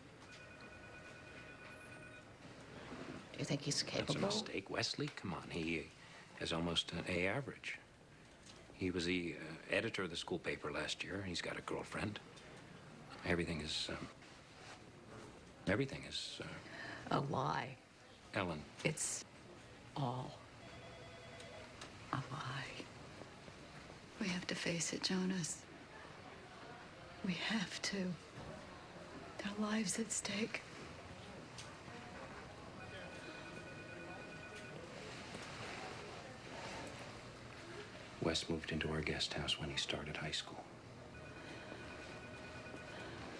Do you think he's capable? That's a mistake, Wesley. Come on, he has almost an A average. He was the editor of the school paper last year. He's got a girlfriend. Everything is A lie. Ellen. It's all a lie. We have to face it, Jonas. We have to. There are lives at stake. Wes moved into our guest house when he started high school.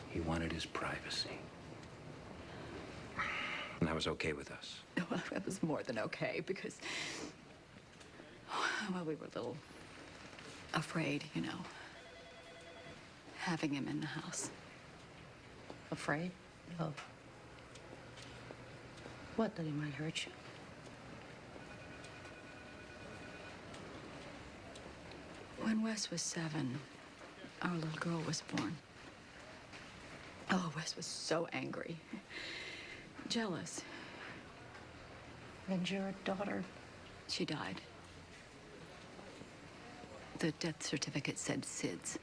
He wanted his privacy. And that was okay with us. Well, that was more than okay because, well, we were a little afraid, you know, having him in the house. Afraid of what? That he might hurt you? When Wes was 7, our little girl was born. Oh, Wes was so angry. Jealous. And your daughter? She died. The death certificate said SIDS.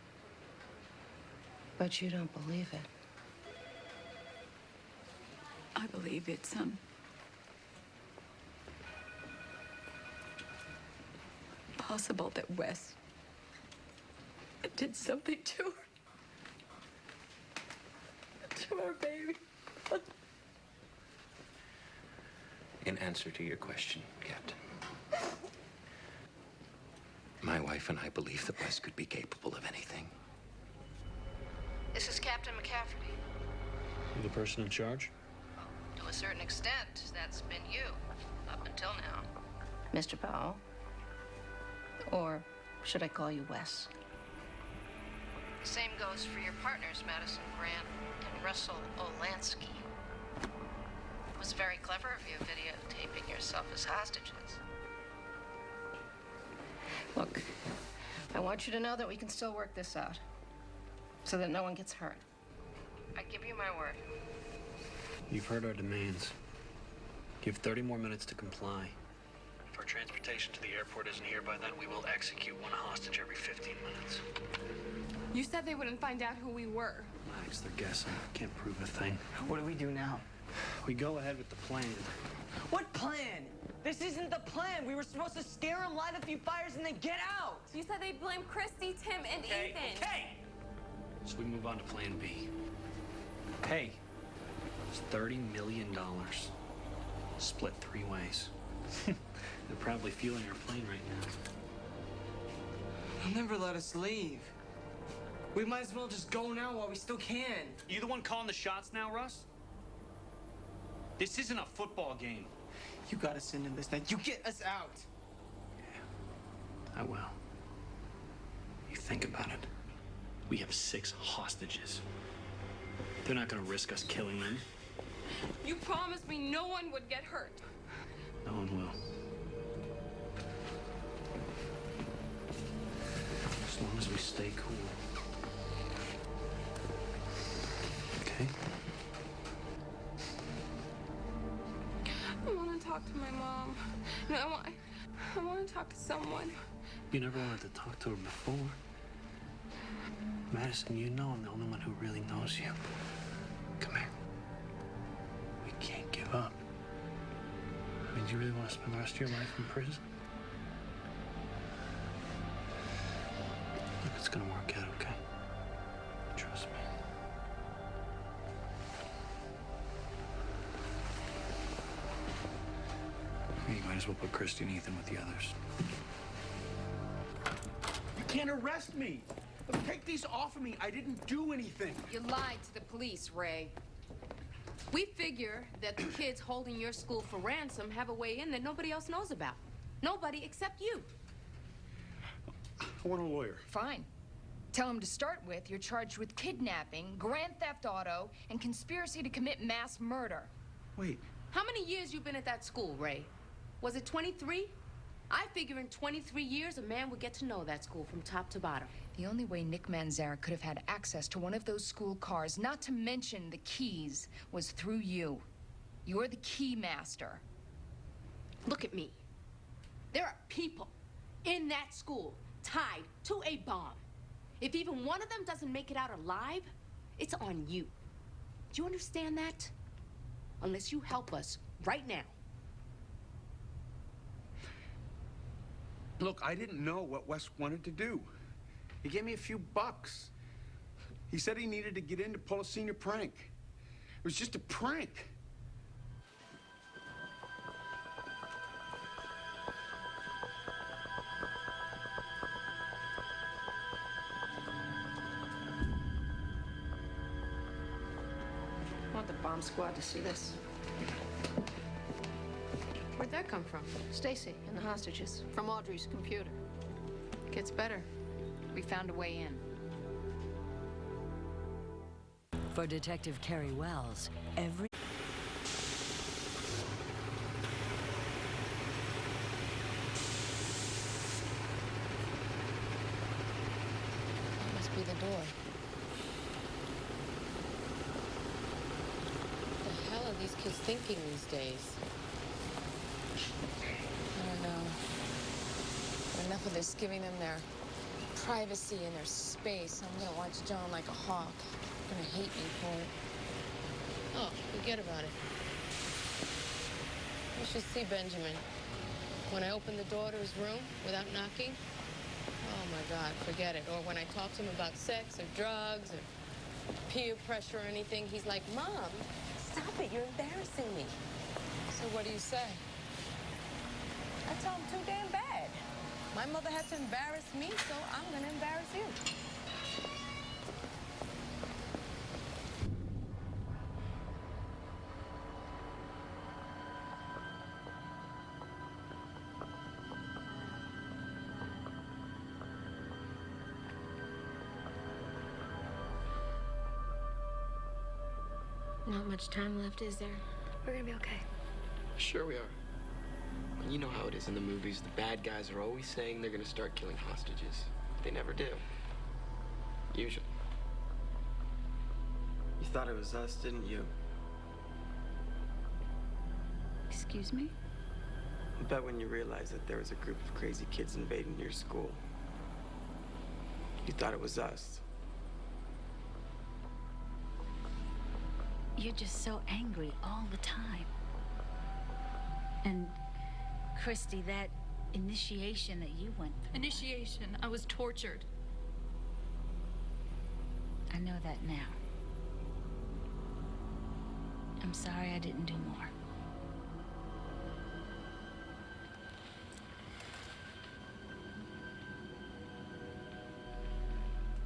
But you don't believe it. I believe it's, possible that Wes did something to her. To our baby. In answer to your question, Captain, my wife and I believe that Wes could be capable of anything. This is Captain McCafferty. You the person in charge? To a certain extent, that's been you, up until now. Mr. Powell. Or should I call you Wes? Same goes for your partners, Madison Grant and Russell Olansky. It was very clever of you videotaping yourself as hostages. Look, I want you to know that we can still work this out, so that no one gets hurt. I give you my word. You've heard our demands. Give 30 more minutes to comply. If our transportation to the airport isn't here by then, we will execute one hostage every 15 minutes. You said they wouldn't find out who we were. Max, they're guessing. Can't prove a thing. What do we do now? We go ahead with the plan. What plan? This isn't the plan. We were supposed to scare them, light a few fires, and then get out. You said they'd blame Christy, Tim, and Ethan. Okay. So we move on to plan B. Hey, it's $30 million. Split 3 ways. They're probably fueling our plane right now. They'll never let us leave. We might as well just go now while we still can. You the one calling the shots now, Russ? This isn't a football game. You got us into this, then you get us out. I will. You think about it. We have 6 hostages. They're not gonna risk us killing them. You promised me no one would get hurt. No one will. As long as we stay cool. Okay? I want to talk to my mom. No, I want to talk to someone. You never wanted to talk to her before. Madison, you know I'm the only one who really knows you. Come here. We can't give up. I mean, do you really want to spend the rest of your life in prison? Look, it's gonna work out, okay? Trust me. You might as well put Christy and Ethan with the others. You can't arrest me. Take these off of me. I didn't do anything. You lied to the police, Ray. We figure that the kids holding your school for ransom have a way in that nobody else knows about. Nobody except you. I want a lawyer. Fine. Tell him to start with, you're charged with kidnapping, grand theft auto, and conspiracy to commit mass murder. Wait. How many years you been at that school, Ray? Was it 23? I figure in 23 years, a man would get to know that school from top to bottom. The only way Nick Manzara could have had access to one of those school cars, not to mention the keys, was through you. You're the key master. Look at me. There are people in that school tied to a bomb. If even one of them doesn't make it out alive, it's on you. Do you understand that? Unless you help us right now. Look, I didn't know what Wes wanted to do. He gave me a few bucks. He said he needed to get in to pull a senior prank. It was just a prank. want the bomb squad to see this. Where'd that come from? Stacy and the hostages. From Audrey's computer. Gets better. We found a way in. For Detective Carrie Wells, every... That must be the door. What the hell are these kids thinking these days? I don't know. Enough of this giving them their privacy and their space. I'm gonna watch John like a hawk. They're gonna hate me for it. Oh, forget about it. You should see Benjamin. When I open the door to his room without knocking, oh my God, forget it. Or when I talk to him about sex or drugs or peer pressure or anything, he's like, Mom, stop it, you're embarrassing me. So what do you say? I tell him too damn bad. My mother had to embarrass me, so I'm gonna embarrass you. Not much time left, is there? We're gonna be okay. Sure we are. You know how it is in the movies. The bad guys are always saying they're gonna start killing hostages. They never do. Usually. You thought it was us, didn't you? Excuse me? I bet when you realized that there was a group of crazy kids invading your school, you thought it was us. You're just so angry all the time. And Christy, that initiation that you went through. Initiation. I was tortured. I know that now. I'm sorry I didn't do more.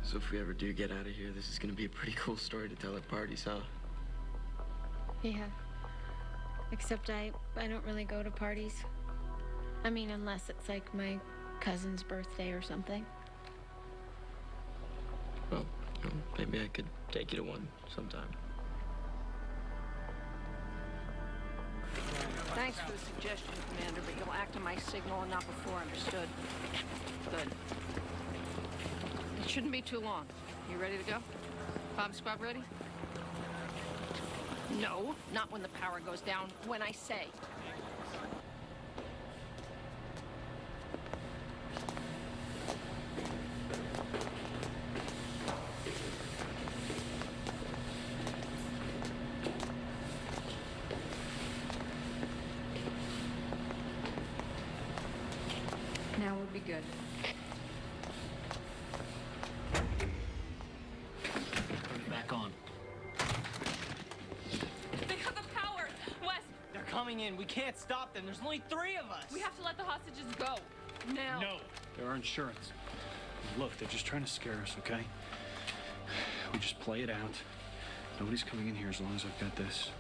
So if we ever do get out of here, this is gonna be a pretty cool story to tell at parties, huh? Yeah. Except I don't really go to parties. I mean, unless it's like my cousin's birthday or something. Well, you know, maybe I could take you to one sometime. Thanks for the suggestion, Commander, but you'll act on my signal and not before, understood? Good. It shouldn't be too long. You ready to go? Bomb squad ready? No, not when the power goes down. When I say. Now we'll be good. Back on. They have the power! Wes, They're coming in. We can't stop them. There's only 3 of us. we have to let the hostages go. Now. No. They're our insurance. Look, they're just trying to scare us, okay? We just play it out. Nobody's coming in here as long as I've got this.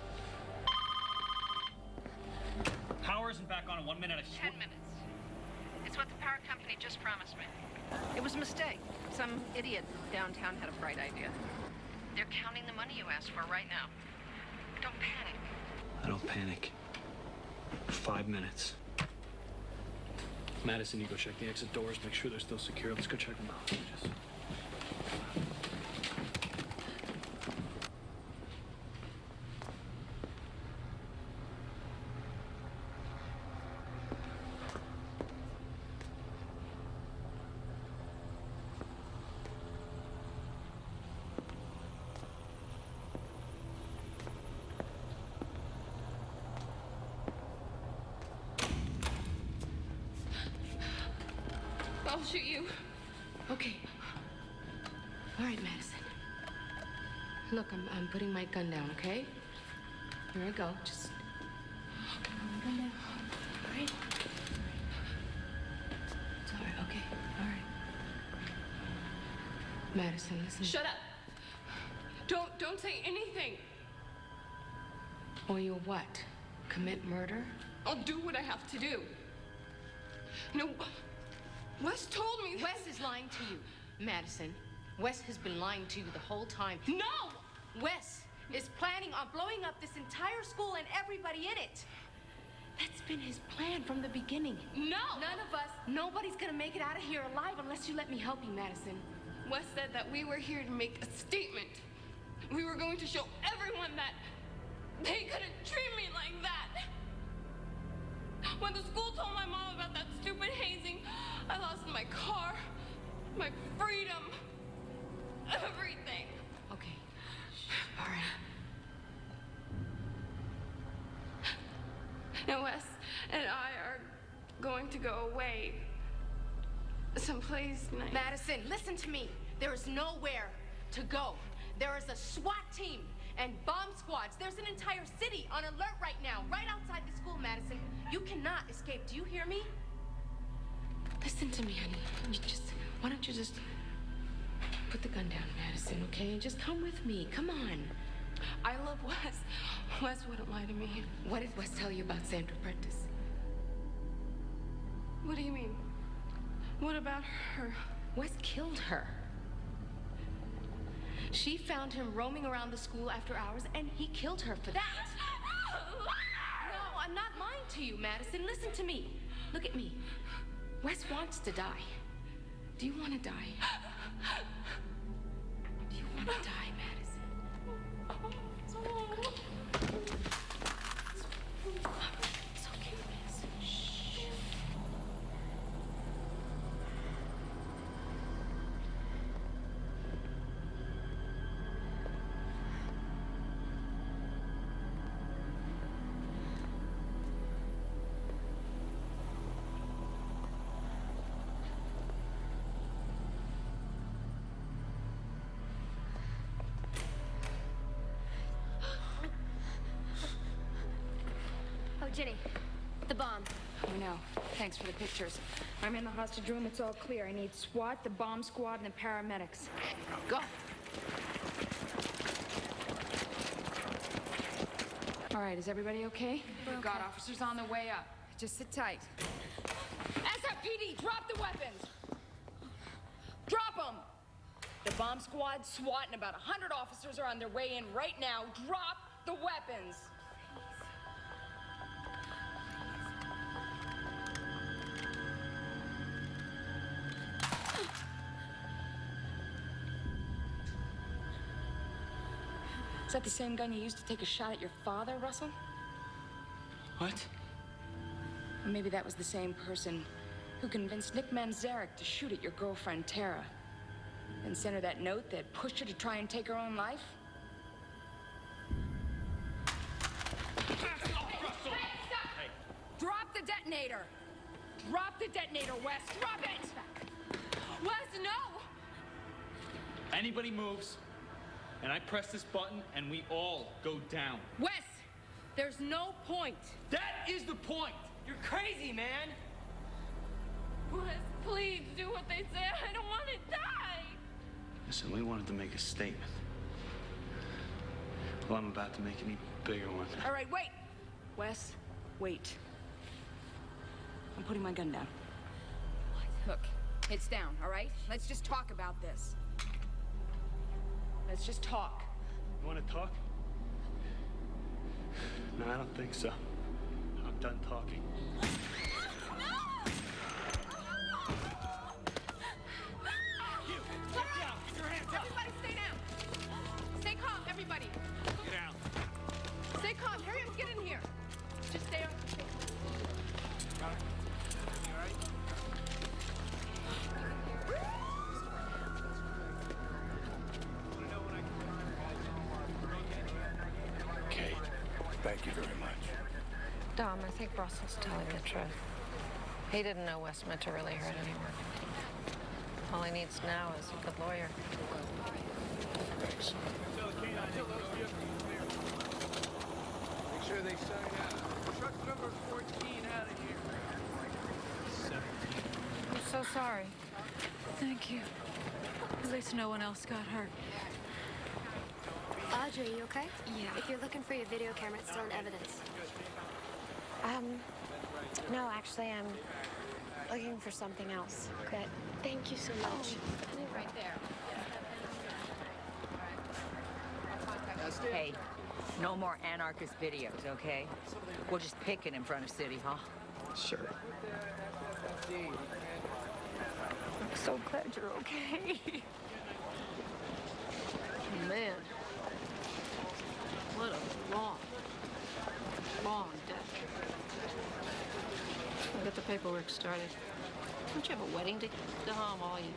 Power isn't back on in 1 minute. 10 minutes. It's what the power company just promised me. It was a mistake. Some idiot downtown had a bright idea. They're counting the money you asked for right now. Don't panic. I don't panic. 5 minutes. Madison, you go check the exit doors, make sure they're still secure. Let's go check them out. Just... I'll shoot you. Okay. All right, Madison. Look, I'm putting my gun down, okay? Here I go. Just put my gun down. All right? It's all right, okay? All right. Madison, listen. Shut up. Don't say anything. Or you'll what? Commit murder? I'll do what I have to do. No, Wes told me that. Wes is lying to you, Madison. Wes has been lying to you the whole time. No! Wes is planning on blowing up this entire school and everybody in it. That's been his plan from the beginning. No! None of us, nobody's gonna make it out of here alive unless you let me help you, Madison. Wes said that we were here to make a statement. We were going to show everyone that they couldn't treat me like that. When the school told my mom about that stupid hazing, I lost my car, my freedom, everything. Okay. All right. And Wes and I are going to go away someplace nice. Madison, listen to me. There is nowhere to go. There is a SWAT team and bomb squads. There's an entire city on alert right now, right outside the school, Madison. You cannot escape. Do you hear me? Listen to me, honey. Why don't you just put the gun down, Madison, okay? And just come with me. Come on. I love Wes. Wes wouldn't lie to me. What did Wes tell you about Sandra Prentice? What do you mean? What about her? Wes killed her. She found him roaming around the school after hours, and he killed her for that. No, I'm not lying to you, Madison. Listen to me. Look at me. Wes wants to die. Do you want to die? Do you want to die, Madison? It's okay, Madison. Shh. Ginny, the bomb. I know. Thanks for the pictures. I'm in the hostage room. It's all clear. I need SWAT, the bomb squad, and the paramedics. Go. All right, is everybody okay? We've got officers on the way up. Just sit tight. SFPD, drop the weapons! Drop them! The bomb squad, SWAT, and about 100 officers are on their way in right now. Drop the weapons! Is that the same gun you used to take a shot at your father, Russell? What? Or maybe that was the same person who convinced Nick Manzarek to shoot at your girlfriend, Tara, and send her that note that pushed her to try and take her own life? Hey. Drop the detonator! Drop the detonator, Wes! Drop it! Wes, no! Anybody moves, and I press this button, and we all go down. Wes, there's no point. That is the point! You're crazy, man! Wes, please do what they say. I don't want to die. Listen, we wanted to make a statement. Well, I'm about to make an even bigger one. All right, wait! Wes, wait. I'm putting my gun down. Look, it's down, all right? Let's just talk about this. Let's just talk. You want to talk? No, I don't think so. I'm done talking. You, get down! Get your hands up! Everybody stay down! Stay calm, everybody! Get down. Stay calm, hurry up, get in here! Just stay on. Got it? You all right? Kate, thank you very much. Dom, I think Russell's telling the truth. He didn't know Wes meant to really hurt anyone. All he needs now is a good lawyer. Thanks. Make sure they sign out. Truck number 14 out of here. 17. I'm so sorry. Thank you. At least no one else got hurt. Audrey, you okay? Yeah. If you're looking for your video camera, it's still in evidence. No, actually, I'm looking for something else. But thank you so much. Right there. Hey, no more anarchist videos, okay? We'll just pick it in front of City Hall. Sure. I'm so glad you're okay. Man. What a long, long day. I'll get the paperwork started. Don't you have a wedding to go home, all you?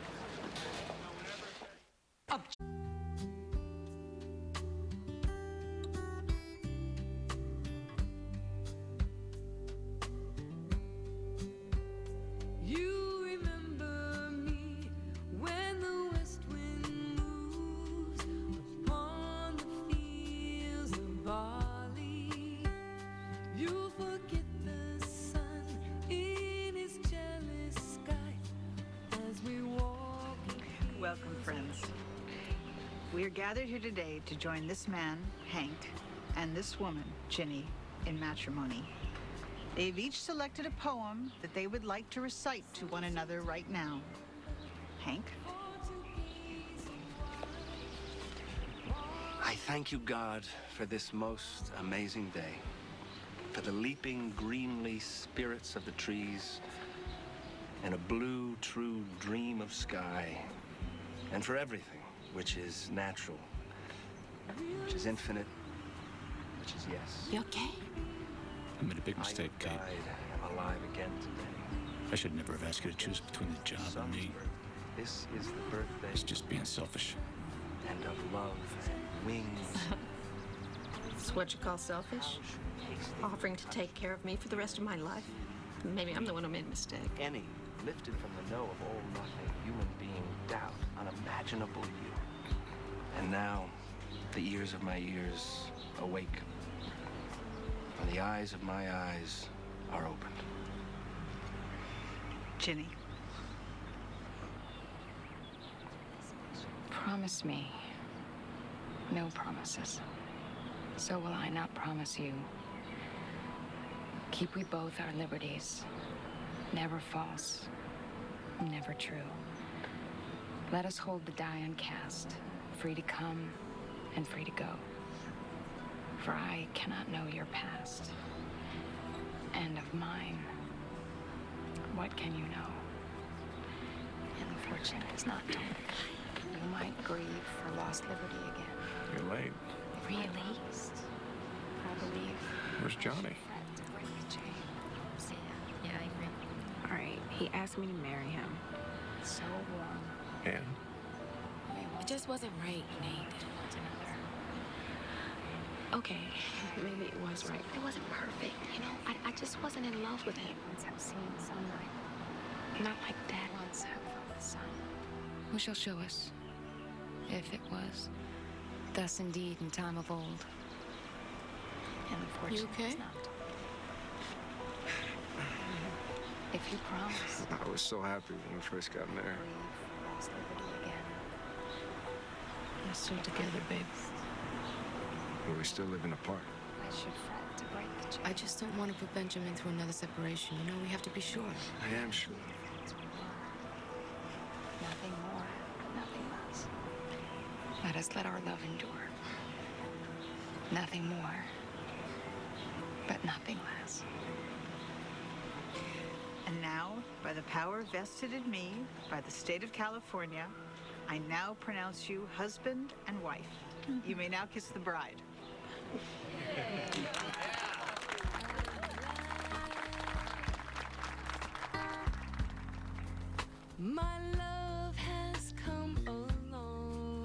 You remember me when the west wind moves upon the fields of barley. You forget the sun in his jealous sky as we walk. Welcome, friends. We are gathered here today to join this man, Hank, and this woman, Ginny, in matrimony. They've each selected a poem that they would like to recite to one another right now. Hank? I thank you, God, for this most amazing day, for the leaping greenly spirits of the trees, and a blue, true dream of sky, and for everything which is natural, which is infinite, which is yes. You okay? I made a big mistake, Kate. I am alive again today. I should never have asked you to choose between the job and me. This is the birthday. It's just being selfish. And of love and wings. It's what you call selfish? Offering to take care of me for the rest of my life? Maybe I'm the one who made a mistake. Any lifted from the know of all nothing human being doubt unimaginable you. And now the ears of my ears awake. And the eyes of my eyes are opened. Ginny. Promise me. No promises. So will I not promise you. Keep we both our liberties. Never false. Never true. Let us hold the die uncast. Free to come and free to go. For I cannot know your past. And of mine, what can you know? And the fortune is not told. You might grieve for lost liberty again. You're late. Really? I believe. Where's Johnny? Yeah, I agree. All right, he asked me to marry him. So warm. And? It just wasn't right, Nate. Okay, maybe it was right. It wasn't perfect, you know? I just wasn't in love with him. Once have seen sunlight. Not like that. Once have felt the sun. Who shall show us? If it was thus indeed in time of old. And the fortune You okay? is not. If you promise. I was so happy when we first got married. Lost liberty again. We're still together, babe. But we're still living apart. I should fret to break the chain. I just don't want to put Benjamin through another separation. You know, we have to be sure. I am sure. Nothing more, nothing less. Let us let our love endure. Nothing more, but nothing less. And now, by the power vested in me by the state of California, I now pronounce you husband and wife. You may now kiss the bride. My love has come along.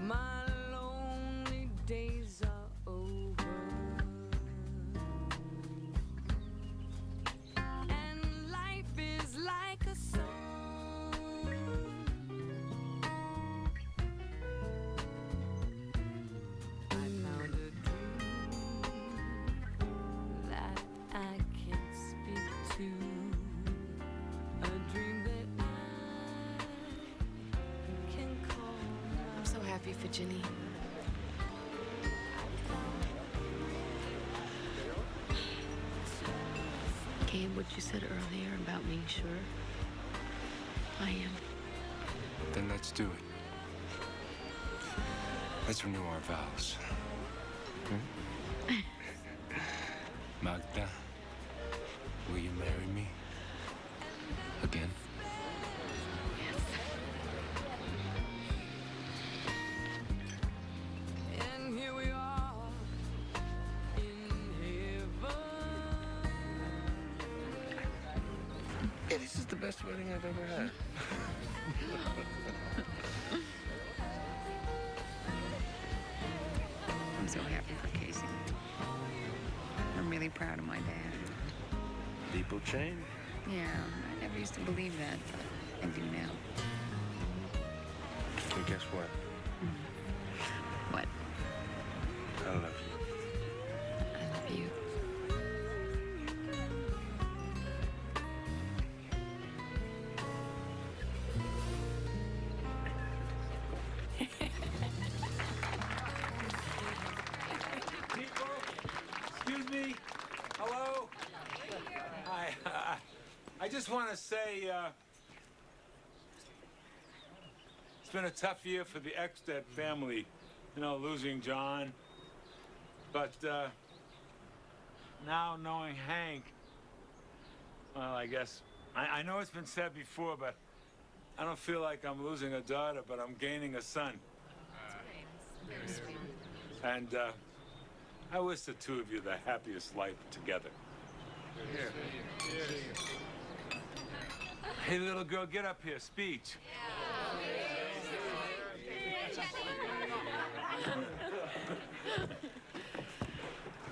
My lonely days are over. And life is like a song. I found a dream that I can speak to. happy for Ginny. Gabe, what you said earlier about being sure, I am. Then let's do it. Let's renew our vows. Magda, will you marry me? Again? And here we are in heaven. Yeah, this is the best wedding I've ever had. I'm so happy for Casey. I'm really proud of my dad. People change. Yeah, I never used to believe that, but I do now. And guess what? What? I love you. I love you. People, excuse me. Hello. Hi. I just want to say it's been a tough year for the Ekstead family, you know, losing John. But now knowing Hank, well, I guess I know it's been said before, but I don't feel like I'm losing a daughter, but I'm gaining a son. And I wish the two of you the happiest life together. Hey, little girl, get up here. Speech.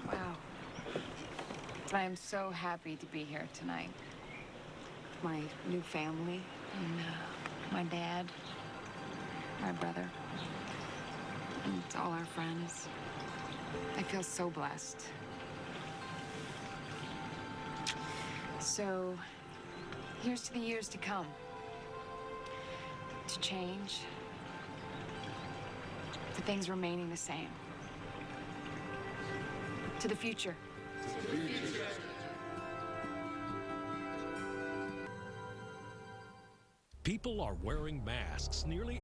Wow. I am so happy to be here tonight. My new family, and my dad, my brother, and all our friends. I feel so blessed. So, here's to the years to come. To change. To things remaining the same. To the future. People are wearing masks nearly